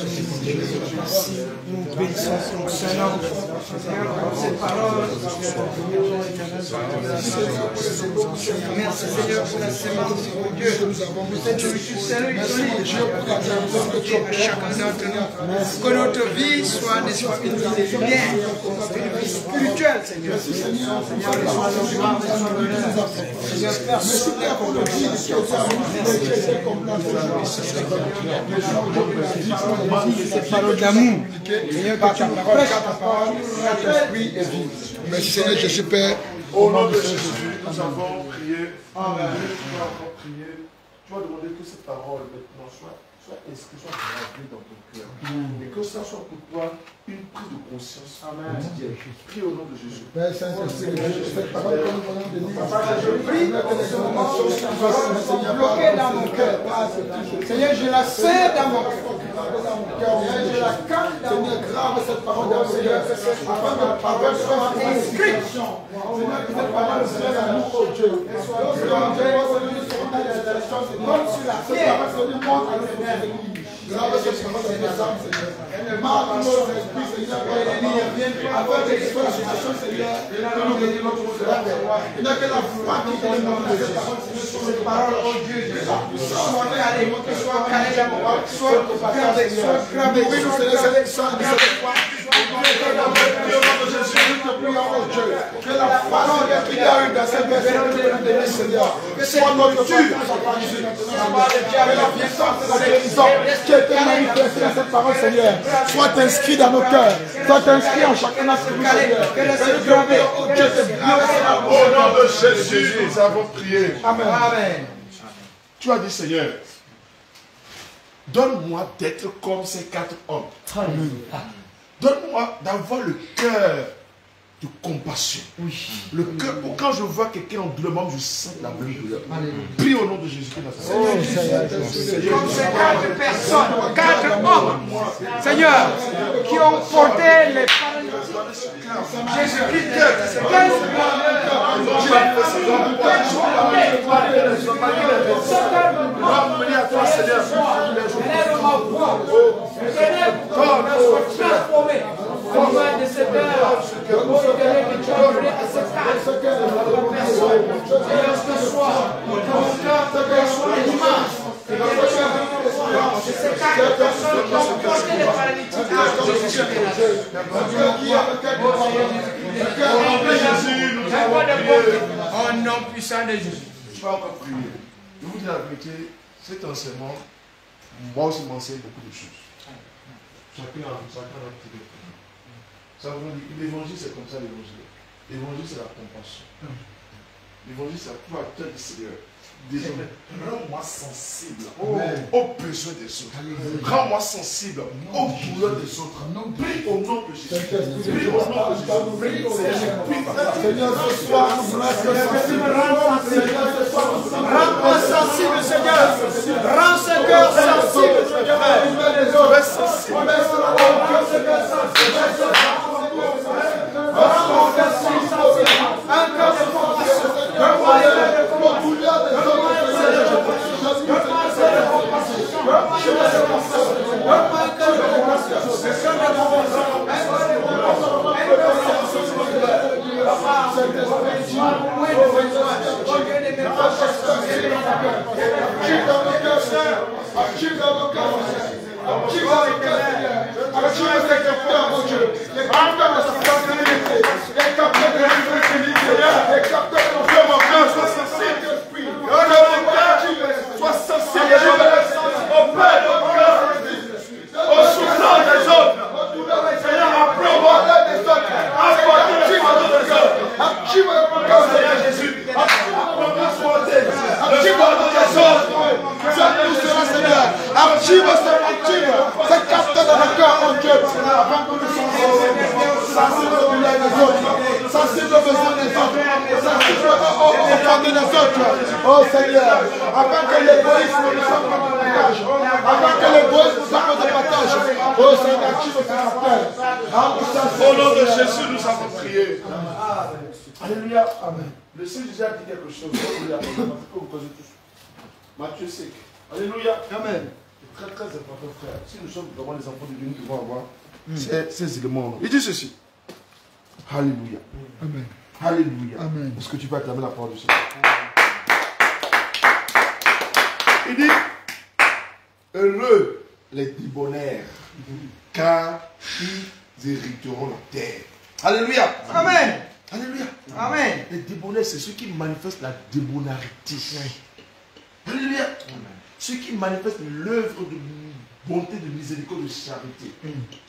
merci. Nous bénissons ton Seigneur. Seigneur, pour cette parole. Merci Seigneur pour la sémence de Dieu. Tu sais le Dieu pour chacun d'entre nous. Que notre vie soit, n'est-ce pas, une vie de bien, une vie spirituelle, Seigneur. Merci pour le vie cette parole d'amour. Seigneur, que tu nous prêches ta parole, notre esprit est vide. Merci Seigneur Jésus Père. Au nom de Jésus, nous avons prié. Amen. Tu vas encore prier. Tu vas demander que cette parole maintenant soit inscrite, soit gravée dans ton cœur. Et que ça soit pour toi une prise de conscience quotidienne. Prie au nom de Jésus. Père Saint-Esprit, cette parole que nous venons de lire, je prie que ce moment soit bloqué dans mon cœur. Seigneur, je la serre dans mon cœur. Seigneur, je la calme dans mon cœur. grave cette parole dans mon cœur, afin que la parole soit inscrite. Seigneur, que cette parole soit l'amour au Dieu. Monte sur la pierre. Grave cette parole dans nos âmes, Seigneur. Marque notre esprit, Seigneur, afin que ce soit la situation, Seigneur, que nous venons notre cœur. Et que la foi qui est dans cette parole, Cette parole, oh Dieu, soit calée, soit calée dans mon cœur, soit gravée, soit gravée, soit que la parole qui est dans cette personne, Seigneur, soit notre foi, que la puissance de la guérison qui a été manifestée dans cette parole, Seigneur, soit inscrit dans nos cœurs, soit inscrit en chacun d'entre nous, Seigneur. Au nom de Jésus, nous avons prié. Amen. Tu as dit, Seigneur, donne-moi d'être comme ces 4 hommes. Donne-moi d'avoir le cœur de compassion. Le cœur, pour quand je vois quelqu'un en douleur, je sens la même douleur. Prie au nom de Jésus. Comme ces 4 personnes, 4 hommes, Seigneur, qui ont porté les paralytiques. Jésus-Christ, de cette heure, que tu as donné à cette personne, et ce soir, mon cœur reçoit l'image. Et ces 4 personnes qui ont porté les paralytiques à Jésus. Au nom puissant de Jésus. Tu vas encore prier. Je vous dis la vérité, cet enseignement, moi aussi m'enseigne beaucoup de choses. Chacun a tiré. Ça veut dire l'évangile, c'est comme ça l'évangile. L'évangile, c'est la compassion. L'évangile, c'est pour acteur du Seigneur. Désormais, rends-moi sensible aux besoins des autres. Rends-moi sensible aux douleurs des autres. Prie au nom de Jésus. Prie au nom de Jésus. Seigneur, ce soir, nous voulons être sensibles. Seigneur, ce soir, nous sommes rends-moi sensible, Seigneur. Rends ce cœur sensible, Seigneur. Rends mon cœur sensible. Active mon Seigneur. Active les capteurs, mon Dieu. Les capteurs de sa sensibilité. Les capteurs de l'infidélité. Les capteurs de mon cœur soit sensible. Que mon cœur soit sensible au Père de mon cœur. Au soufflant des autres. Seigneur, apprends-moi des autres. Apporte le fardeau des autres. Active mon cœur, Seigneur Jésus. Active mon cœur, active mon cœur. Fais-nous cela, Seigneur. Active ce capteur dans le cœur, mon Dieu. Avant que nous soyons sensibles aux douleurs des autres. Sensibles aux besoins des autres. Sensibles aux fardeaux des autres. Oh Seigneur. Afin que l'égoïsme ne soit pas de partage. Afin que l'égoïsme ne soit pas de partage. Oh Seigneur, active ce capteur. Au nom de Jésus, nous avons prié. Alléluia. Amen. Le Seigneur déjà dit quelque chose. Alléluia. Matthieu 5. Alléluia. Amen. C'est très très important, frère. Si nous sommes vraiment les enfants de Dieu, nous devons avoir ces éléments. Il dit ceci. Alléluia. Amen. Alléluia. Amen. Est-ce que tu peux acclamer la parole du Seigneur? Il dit, heureux les débonnaires, car ils hériteront la terre. Alléluia. Amen. Alléluia. Amen. Les débonnaires, c'est ceux qui manifestent la débonnarité. Alléluia. Amen. Ceux qui manifestent l'œuvre de bonté, de miséricorde, de charité.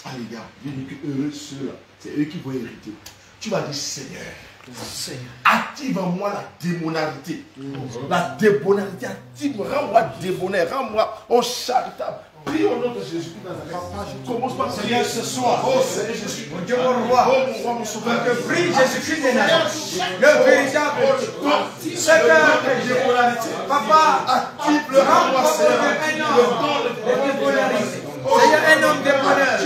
Alléluia. Dieu dit que heureux ceux-là, c'est eux qui vont hériter. Tu vas dire, Seigneur, active en moi la démonarité. La débonarité, active-moi, rends-moi débonnaire, rends-moi charitable. Prie au nom de Jésus. Commence par Seigneur ce soir. Oh Seigneur Jésus. Mon Dieu, mon roi. Oh mon roi, mon sauveur. Que prie Jésus-Christ de Nazareth. Le véritable Seigneur de démonarité. Papa, active le rends-moi Seigneur. Le don de démonarité. Seigneur, un homme de bonheur.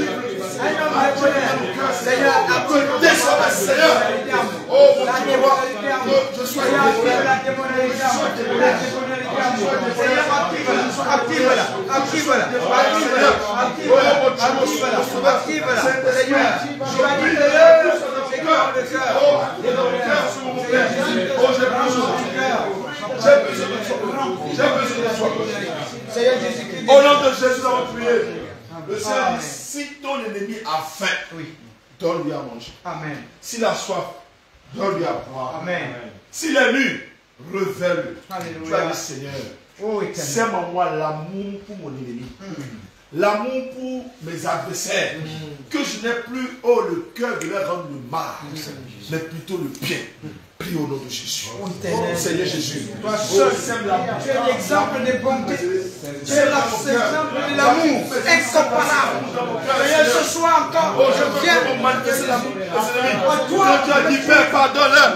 Un homme de bonheur. Seigneur, active désormais Seigneur. Oh mon Dieu, je sois la démonarité. Seigneur, active-la. Active-la. Au nom de Jésus, nous avons prié. Le Seigneur dit, si ton ennemi a faim, donne-lui à manger. Amen. S'il a soif, donne-lui à boire. Amen. S'il est nu, révèle-le. Tu as dit, Seigneur, sème en moi l'amour pour mon ennemi. L'amour pour mes adversaires. Que je n'ai plus, le cœur de leur rendre le mal, mais plutôt le bien. Prie au nom de Jésus. Seigneur Jésus. Toi seul sème l'amour. Tu es l'exemple de bonté. Tu es l'exemple de l'amour incomparable. Seigneur, ce soir encore, je viens pour manifester l'amour. Quand tu as dit, Père, pardonne-leur,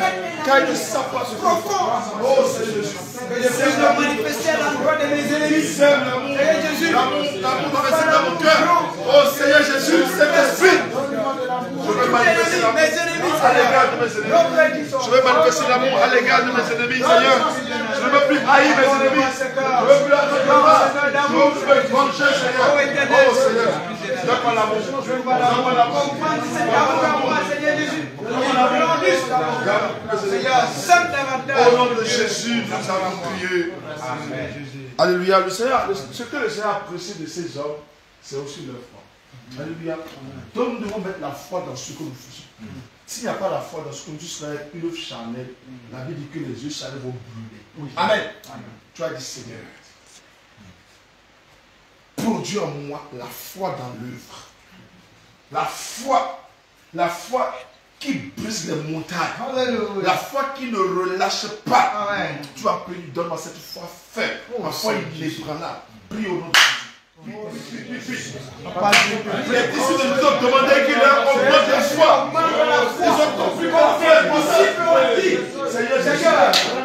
car ils ne savent pas ce profond. Oh Seigneur Jésus. Que je puisse le manifester à l'endroit de mes ennemis. Seigneur Jésus. L'amour dans mon cœur. Oh Seigneur Jésus, c'est l'esprit. Je veux manifester l'amour à l'égard de mes ennemis. Je veux manifester l'amour à l'égard de mes ennemis, Seigneur. Je ne veux plus haïr mes ennemis. Je ne veux plus attendre le mal. Je veux plus venger, Seigneur. Oh Seigneur, donne-moi l'amour. Donne-moi l'amour. Seigneur Jésus. Au nom de Jésus, nous avons prié. Amen. Alléluia. Le Seigneur, ce que le Seigneur apprécie de ces hommes, c'est aussi leur foi. Alléluia. Donc nous devons mettre la foi dans ce que nous faisons. S'il n'y a pas la foi dans ce que nous faisons, une œuvre charnelle, la Bible dit que les yeux charnels vont brûler. Oui. Amen. Amen. Tu as dit, Seigneur, produis en moi la foi dans l'œuvre. La foi qui brise les montagnes. Alléluia. La foi qui ne relâche pas. Amen. Tu as prié, donne-moi cette foi ferme. Ma foi inébranlable. Prie au nom de Jésus. Les disciples nous ont demandé qu'il leur augmente la foi. Ils ont compris comment faire possible. Seigneur Jésus,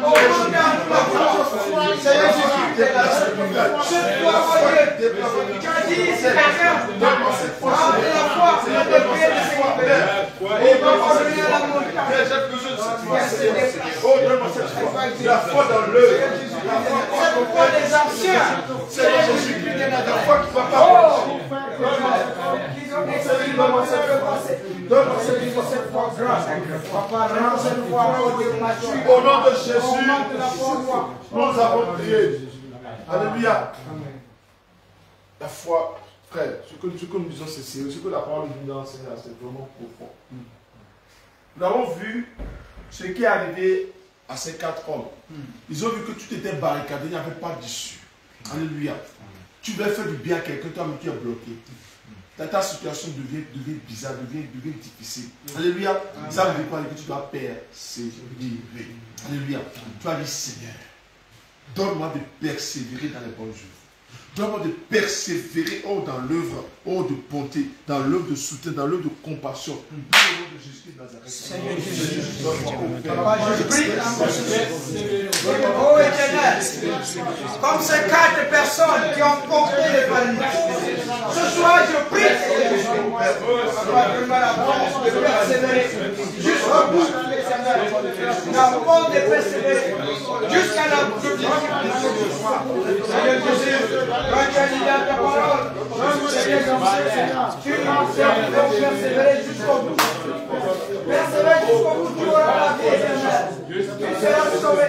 augmente la foi. Seigneur Jésus, cette foi, tu as dit, c'est la ferme. Donne-moi cette foi. La foi, c'est le prier de Seigneur. Et va revenir à la montagne. J'ai besoin de cette foi. Oh, donne-moi cette foi. La foi dans l'œuvre. Cette foi des anciens. Seigneur Jésus, la foi qui va pas. Donne-moi cette foi grâce. Au nom de Jésus, nous avons prié. Alléluia. La foi Frère, ce que nous disons, c'est sérieux. Ce que la parole nous dit dans Seigneur, c'est vraiment profond. Nous avons vu ce qui est arrivé à ces 4 hommes. Ils ont vu que tout était barricadé, il n'y avait pas d'issue. Alléluia. Tu veux faire du bien à quelqu'un, toi, mais tu es bloqué. Ta situation devient bizarre, devient difficile. Alléluia. Ça veut dire quoi? Que tu dois persévérer. Alléluia. Tu as dit, Seigneur, donne-moi de persévérer dans les bonnes œuvres. Donne-moi de persévérer dans l'œuvre, de bonté, dans l'œuvre de soutien, dans l'œuvre de compassion. Dans le nom de Jésus de Nazareth. Seigneur Jésus, Papa, je prie oh Éternel, comme ces 4 personnes qui ont porté les valises. Ce soir, je prie de persévérer jusqu'au bout. Nous avons de persévérer jusqu'à la Seigneur Jésus, quand tu as dit dans ta parole, tu m'as servi de persévérer jusqu'au bout. Persévérer jusqu'au bout, tu auras la vie éternelle. Tu seras sauvé.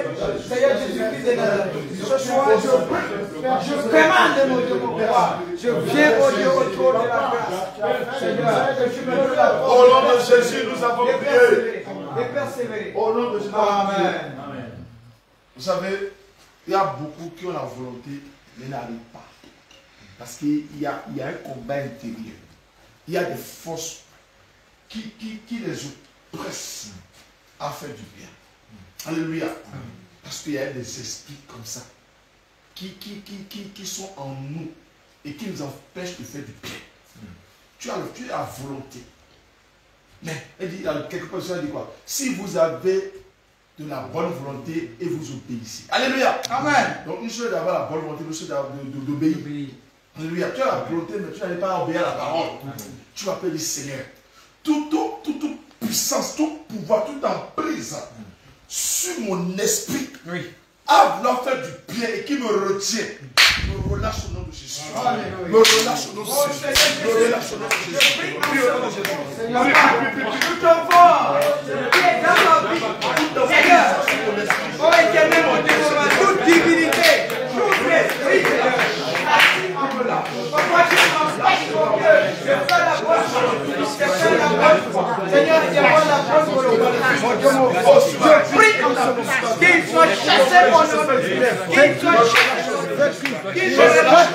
Seigneur Jésus-Christ de Nazareth. Ce soir, je commande mon Dieu, mon Père. Je viens, au Dieu, autour de la grâce. Seigneur, que tu me donnes la force. Au nom de Jésus, nous avons prié. Et persévérer. Au nom de Jésus, Amen. Vous savez, il y a beaucoup qui ont la volonté, mais n'arrivent pas. Parce qu'il y a un combat intérieur. Il y a des forces qui les oppressent à faire du bien. Alléluia. Parce qu'il y a des esprits comme ça qui sont en nous et qui nous empêchent de faire du bien. Tu as la volonté. Mais elle dit, quelque part, elle dit quoi? Si vous avez de la bonne volonté et vous obéissez. Alléluia. Amen. Donc une chose d'avoir la bonne volonté, une chose d'obéir. Alléluia. Tu as la volonté, mais tu n'arrives pas à obéir à la parole. Tu vas appeler le Seigneur. Toute puissance, tout pouvoir, toute emprise sur mon esprit, à vouloir faire du bien et qui me retient, me relâche au nom de Jésus. Me relâche au nom de Jésus. Me relâche au nom de Jésus. Prie au nom de Jésus. Tout enfant qui est dans ma vie, Seigneur, oh Éternel, mon Dieu, toute divinité, tout esprit, pourquoi tu m'empêches, mon Dieu, de faire la bonne chose, de faire la bonne foi. Seigneur, dis-moi la bonne volonté. Mon Dieu, mon Dieu, je prie en ce moment qu'il soit chassé, mon nom de Dieu, qu'il soit chassé, qu'il se relâche,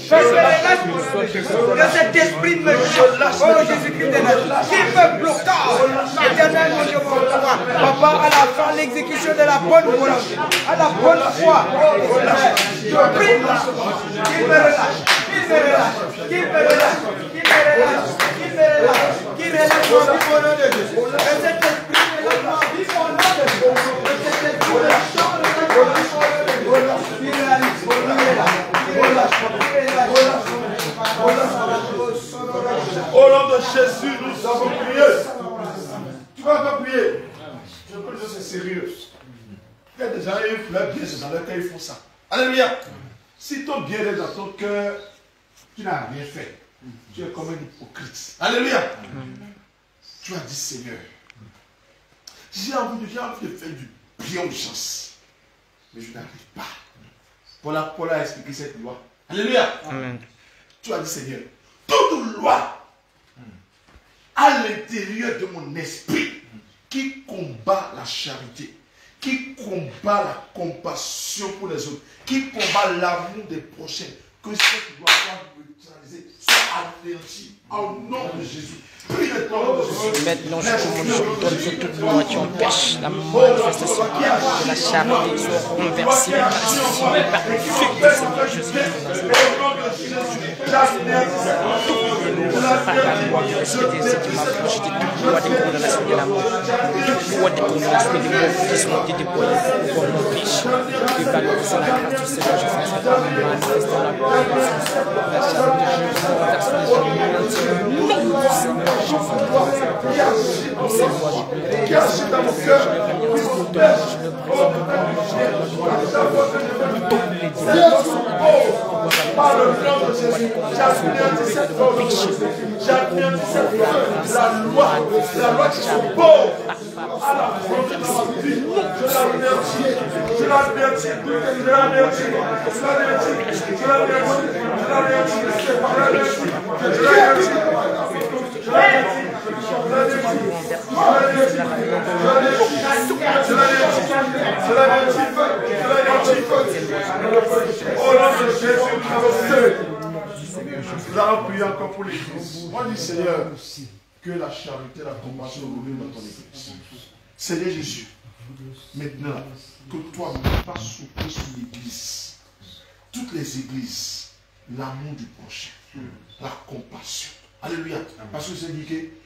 que cet esprit me chasse, oh Jésus-Christ de Nazareth, qu'il me bloque, éternel, mon Dieu, mon Dieu, Papa, à la fin, l'exécution de la bonne volonté, à la bonne foi, oh Éternel, je prie en ce moment qu'il me relâche. Qu'il me relâche, qu'il me relâche, qu'il me relâche, qu'il me relâche, qu'il relâche mon vie au nom de Jésus. Que cet esprit relâche ma vie au nom de Jésus. Que cet esprit relâche ma vie au nom de Jésus. Qu'il relâche, qu'il relâche, au nom de Jésus, nous avons prié. Tu vas pas prier. Je peux dire que c'est sérieux. Il y a des gens qui leur bien, c'est dans leur cœur, ils font ça. Alléluia. Si ton bien est dans ton cœur, tu n'as rien fait. Tu es comme un hypocrite. Alléluia. Tu as dit, Seigneur, j'ai envie de faire du bien aux gens, mais je n'arrive pas. Paul a expliqué cette loi. Alléluia. Amen. Tu as dit, Seigneur, toute loi à l'intérieur de mon esprit qui combat la charité, qui combat la compassion pour les autres, qui combat l'amour des prochains, que cette loi soit neutralisée, soit anéantie au nom de Jésus. Maintenant, je commande sur toute loi qui empêche la manifestation de la charité soit renversée par le feu du Seigneur Jésus. Par la loi du respect des êtres humains, j'ai dit toute loi de condamnation de la mort, toute loi de condamnation de la mort qui sont déployées pour nos riches, et valoriser la grâce du Seigneur Jésus par manifestant la glorification, la charité de Jésus, la personne de Jésus, non du Seigneur. Qui agit dans mon cœur, par le nom de Jésus, j'anéantis cette force, j'anéantis cette force, la loi qui s'oppose à la protection de vie, je l'anéantis, Nous allons prier encore pour l'église. On dit Seigneur, que la charité, la compassion reviennent dans ton église. Seigneur Jésus, maintenant, que toi, ne pas souffler sur l'église, toutes les églises, l'amour du prochain, la compassion. Alléluia. Parce que c'est dit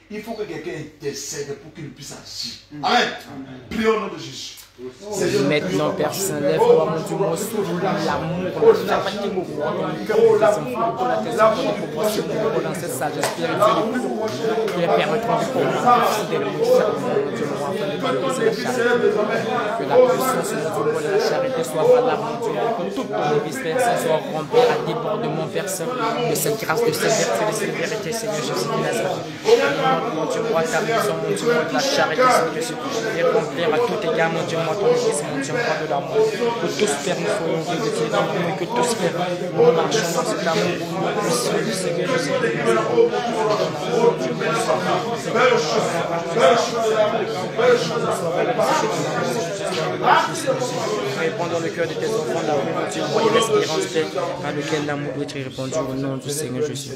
qu'il faut que quelqu'un intercède pour qu'il puisse agir. Amen. Prions au nom de Jésus. Maintenant, Père Saint, lève-moi, mon Dieu, mon souffle, l'amour, la fatigue au cœur, dans cette sagesse spirituelle, qui permettra de comprendre fidèlement, que la puissance de la charité soit valable, mon Dieu, que toute ton église, Père Saint, soit remplie à débordement, Père Saint, de cette grâce, de cette vertu, de cette vérité, Seigneur Jésus de Nazareth. Mon Dieu, moi, ta maison, mon Dieu, de la charité, Seigneur Jésus, et remplir à tout égard, mon Dieu, moi, ton église, mon Dieu, moi, de l'amour. Que tous, Père, nous soyons guidés de tes amours, et que tous, Père, nous marchons dans cet amour pour nous, puissant du Seigneur Jésus de Nazareth. Réponds dans le cœur de tes enfants l'amour, mon Dieu, moi, et l'espérance, Père, par lequel l'amour doit être répandu au nom du Seigneur Jésus.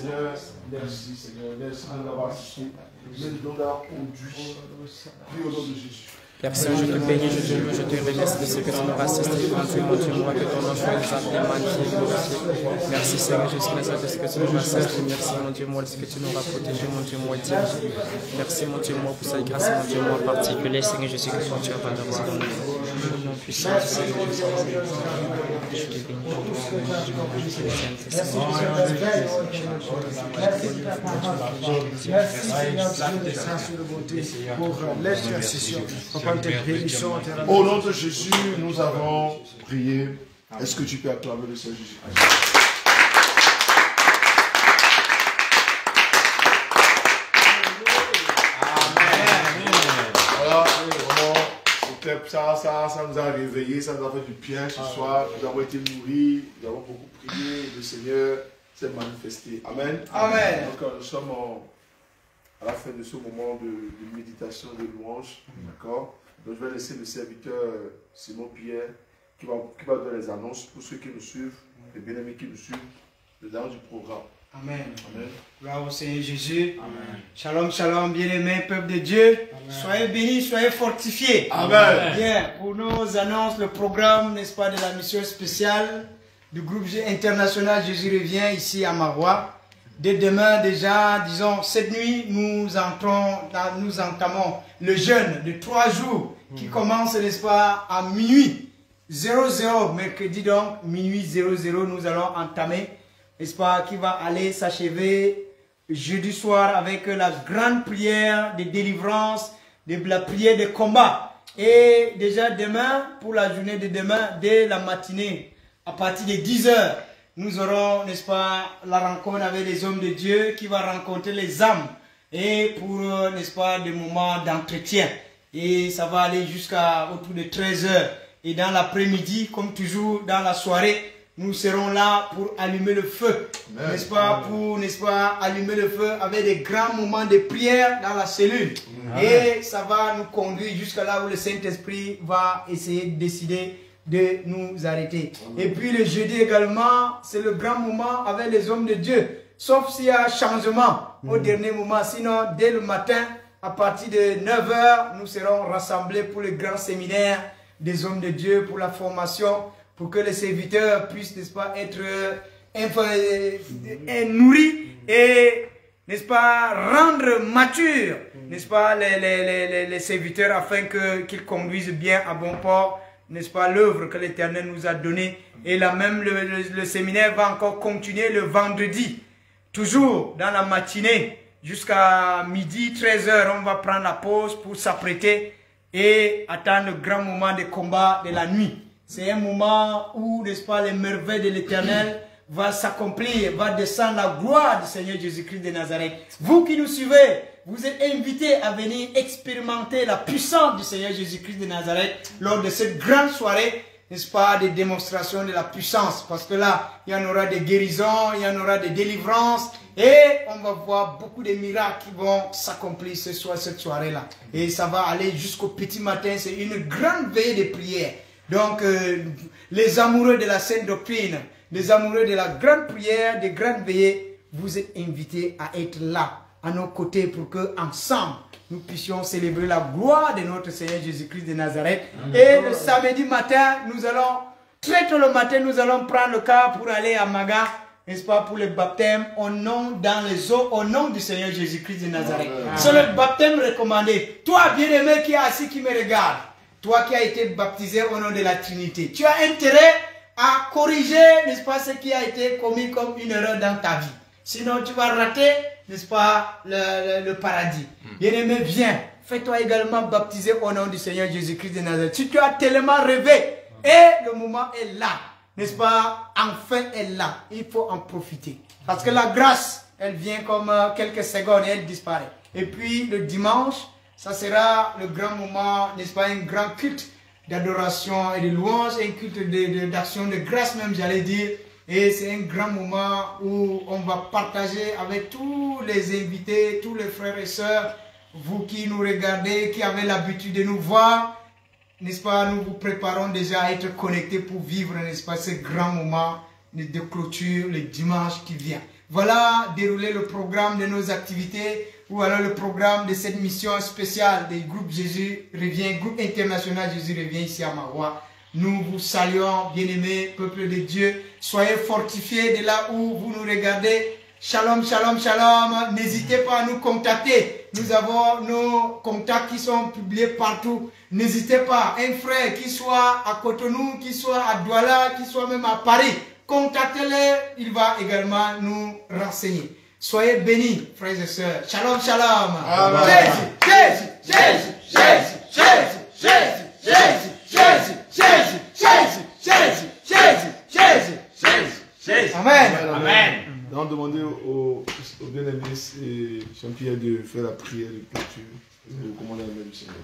Merci Seigneur, merci de nous avoir assistés, merci de nous avoir conduits. Prie au nom de Jésus. Père Saint, je te bénis, je te remercie de ce que tu nous as assisté. Mon Dieu, moi, que ton enfant nous a été magnifié, glorifié. Merci Seigneur Jésus de ce que tu nous as assisté. Merci mon Dieu, moi, de ce que tu nous as protégé, mon Dieu, moi, dirigé. Merci mon Dieu, moi, pour cette grâce, mon Dieu, moi, particulier, Seigneur Jésus, que tu as valorisé dans nous. Au nom puissant du Seigneur Jésus, je te bénis. Au nom de Jésus, nous avons prié. Est-ce que tu peux acclamer le Seigneur Jésus? Voilà, ça nous a réveillés, ça nous a fait du bien ce soir. Nous avons été nourris, nous avons beaucoup prié. Le Seigneur s'est manifesté. Amen. Amen. Donc, nous sommes à la fin de ce moment de méditation, de louange. D'accord? Donc, je vais laisser le serviteur Simon Pierre qui va donner les annonces pour ceux qui nous suivent, les bien-aimés qui nous suivent, le dernier du programme. Amen. Amen. Gloire au Seigneur Jésus. Amen. Shalom, shalom, bien-aimés, peuple de Dieu. Amen. Soyez bénis, soyez fortifiés. Amen. Bien, pour nos annonces, le programme, n'est-ce pas, de la mission spéciale du groupe international Jésus revient ici à Marois. Dès demain déjà, disons, cette nuit, nous entamons le jeûne de 3 jours qui commence, n'est-ce pas, à minuit 00, mercredi donc, minuit 00, nous allons entamer, n'est-ce pas, qui va aller s'achever jeudi soir avec la grande prière de délivrance, de la prière de combat. Et déjà demain, pour la journée de demain, dès la matinée, à partir de 10 h, nous aurons, n'est-ce pas, la rencontre avec les hommes de Dieu qui va rencontrer les âmes et pour, n'est-ce pas, des moments d'entretien. Et ça va aller jusqu'à autour de 13 h. Et dans l'après-midi, comme toujours dans la soirée, nous serons là pour allumer le feu. N'est-ce pas, pour, n'est-ce pas, allumer le feu avec des grands moments de prière dans la cellule. Et ça va nous conduire jusqu'à là où le Saint-Esprit va essayer de décider de nous arrêter. Et puis le jeudi également, c'est le grand moment avec les hommes de Dieu. Sauf s'il y a changement au dernier moment. Sinon, dès le matin, à partir de 9 h, nous serons rassemblés pour le grand séminaire des hommes de Dieu, pour la formation, pour que les serviteurs puissent, n'est-ce pas, être nourris et, n'est-ce pas, rendre matures, n'est-ce pas, les serviteurs afin qu'ils conduisent bien à bon port, n'est-ce pas, l'œuvre que l'Éternel nous a donnée. Et là même, le séminaire va encore continuer le vendredi, toujours dans la matinée, jusqu'à midi, 13 h. On va prendre la pause pour s'apprêter et attendre le grand moment de combat de la nuit. C'est un moment où, n'est-ce pas, les merveilles de l'Éternel va s'accomplir, va descendre la gloire du Seigneur Jésus-Christ de Nazareth. Vous qui nous suivez, vous êtes invités à venir expérimenter la puissance du Seigneur Jésus-Christ de Nazareth lors de cette grande soirée n'est-ce pas, des démonstrations de la puissance. Parce que là, il y en aura des guérisons, il y en aura des délivrances. Et on va voir beaucoup de miracles qui vont s'accomplir ce soir, cette soirée-là. Et ça va aller jusqu'au petit matin. C'est une grande veillée de prière. Donc, les amoureux de la Sainte Doctrine, les amoureux de la grande prière, des grandes veillées, vous êtes invités à être là, à nos côtés, pour que ensemble nous puissions célébrer la gloire de notre Seigneur Jésus-Christ de Nazareth. Et le samedi matin, nous allons, très tôt le matin, nous allons prendre le car pour aller à Maga, n'est-ce pas, pour le baptême au nom, dans les eaux, au nom du Seigneur Jésus-Christ de Nazareth. C'est le baptême recommandé. Toi, bien-aimé qui est assis, qui me regarde, toi qui as été baptisé au nom de la Trinité, tu as intérêt à corriger, n'est-ce pas, ce qui a été commis comme une erreur dans ta vie. Sinon, tu vas rater, n'est-ce pas, le paradis. Bien-aimé, viens. Fais-toi également baptiser au nom du Seigneur Jésus-Christ de Nazareth. Si tu as tellement rêvé, et le moment est là, n'est-ce pas, enfin est là. Il faut en profiter. Parce que la grâce, elle vient comme quelques secondes et elle disparaît. Et puis, le dimanche, ça sera le grand moment, n'est-ce pas, un grand culte d'adoration et de louange, un culte d'action de grâce même, j'allais dire. Et c'est un grand moment où on va partager avec tous les invités, tous les frères et sœurs, vous qui nous regardez, qui avez l'habitude de nous voir, n'est-ce pas, nous vous préparons déjà à être connectés pour vivre, n'est-ce pas, ce grand moment de clôture le dimanche qui vient. Voilà dérouler le programme de nos activités, ou alors le programme de cette mission spéciale des groupes Jésus revient, groupe international Jésus revient ici à Marois. Nous vous saluons, bien-aimés, peuple de Dieu. Soyez fortifiés de là où vous nous regardez. Shalom, shalom, shalom. N'hésitez pas à nous contacter. Nous avons nos contacts qui sont publiés partout. N'hésitez pas. Un frère qui soit à Cotonou, qui soit à Douala, qui soit même à Paris, contactez-le. Il va également nous renseigner. Soyez bénis, frères et sœurs. Shalom, shalom. Jésus, Jésus, Jésus, Jésus, Jésus, Jésus, Jésus, Jésus, Jésus, Jésus, Jésus, Jésus, Jésus, Jésus. Amen. Amen. On va demander au bien-aimé Jean-Pierre de faire la prière de clôture et de commander la main du Seigneur.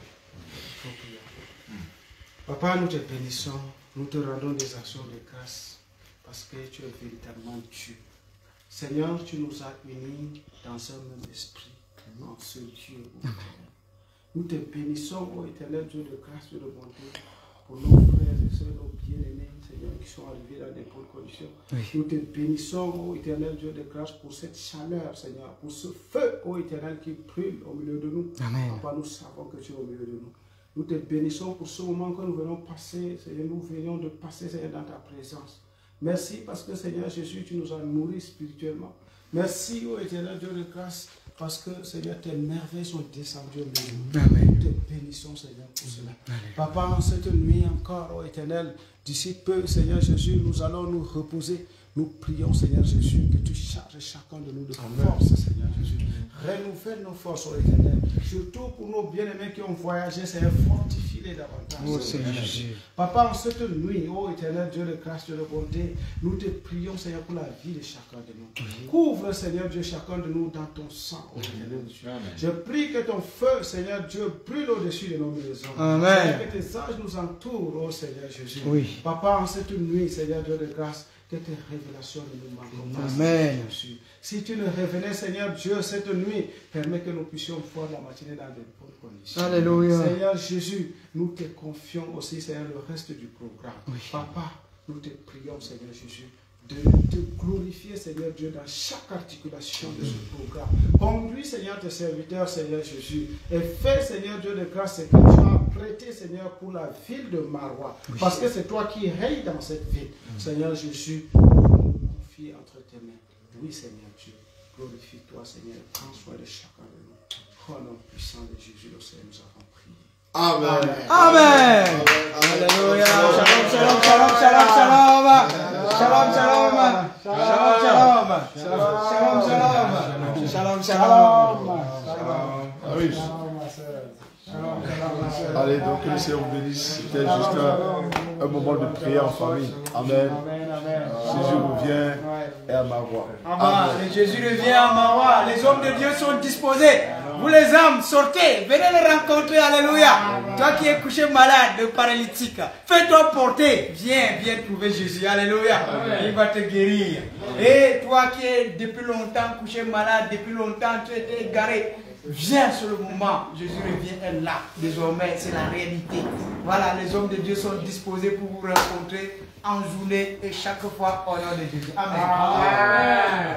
Papa, nous te bénissons, nous te rendons des actions de grâce parce que tu es véritablement Dieu. Seigneur, tu nous as unis dans un même esprit, en ce Dieu. Nous te bénissons, ô éternel Dieu de grâce et de bonté, pour nos frères et sœurs, nos bien-aimés, Seigneur, qui sont arrivés dans des bonnes conditions. Oui. Nous te bénissons, ô éternel Dieu de grâce, pour cette chaleur, Seigneur, pour ce feu, ô éternel, qui brûle au milieu de nous. Amen. Papa, nous savons que tu es au milieu de nous. Nous te bénissons pour ce moment que nous venons passer, Seigneur, nous venons de passer, Seigneur, dans ta présence. Merci parce que, Seigneur Jésus, tu nous as nourris spirituellement. Merci, ô éternel Dieu de grâce, parce que, Seigneur, tes merveilles sont descendues au milieu de nous. Amen. Nous te bénissons, Seigneur, pour cela. Amen. Papa, en cette nuit encore, ô éternel, d'ici peu, Seigneur Jésus, nous allons nous reposer. Nous prions, Seigneur Jésus, que tu charges chacun de nous de force, Seigneur Jésus. Renouvelle nos forces, ô éternel. Surtout pour nos bien-aimés qui ont voyagé, Seigneur, fortifie-les davantage. Oh, Seigneur Jésus. Papa, en cette nuit, ô éternel Dieu de grâce, Dieu de bonté, nous te prions, Seigneur, pour la vie de chacun de nous. Couvre, Seigneur Dieu, chacun de nous dans ton sang, ô éternel Dieu. Je prie que ton feu, Seigneur Dieu, brûle au-dessus de nos maisons. Amen. Que tes anges nous entourent, ô Seigneur Jésus. Oui. Papa, en cette nuit, Seigneur Dieu de grâce, que tes révélations ne nous manquent pas. Amen. Si tu nous révélais, Seigneur Dieu, cette nuit, permets que nous puissions voir la matinée dans de bonnes conditions. Alléluia. Seigneur Jésus, nous te confions aussi, Seigneur, le reste du programme. Oui. Papa, nous te prions, Seigneur Jésus, de te glorifier, Seigneur Dieu, dans chaque articulation de ce programme. Conduis, Seigneur, tes serviteurs, Seigneur Jésus, et fais, Seigneur Dieu de grâce, ce que tu as prêté, Seigneur, pour la ville de Marois. Oui. Parce que c'est toi qui règnes dans cette ville. Seigneur Jésus, nous confie entre tes mains. Oui, Seigneur Dieu, glorifie-toi, Seigneur, prends soin de chacun de nous. Au nom puissant de Jésus, le Seigneur, nous avons prié. Amen. Amen. Alléluia. Shalom, shalom, shalom, shalom, shalom. Shalom, shalom. Shalom, shalom. Shalom, shalom. Allez, donc que le Seigneur vous bénisse. C'était juste un moment de prière en famille. Amen. Jésus revient et à Marois. Amen. Jésus revient à Marois. Les hommes de Dieu sont disposés. Vous les hommes, sortez, venez le rencontrer, alléluia. Toi qui es couché malade, paralytique, fais-toi porter. Viens trouver Jésus, alléluia. Il va te guérir. Et toi qui es depuis longtemps couché malade, depuis longtemps tu étais égaré, viens sur le moment. Jésus revient là. Désormais, c'est la réalité. Voilà, les hommes de Dieu sont disposés pour vous rencontrer en journée et chaque fois au nom de Jésus. Amen.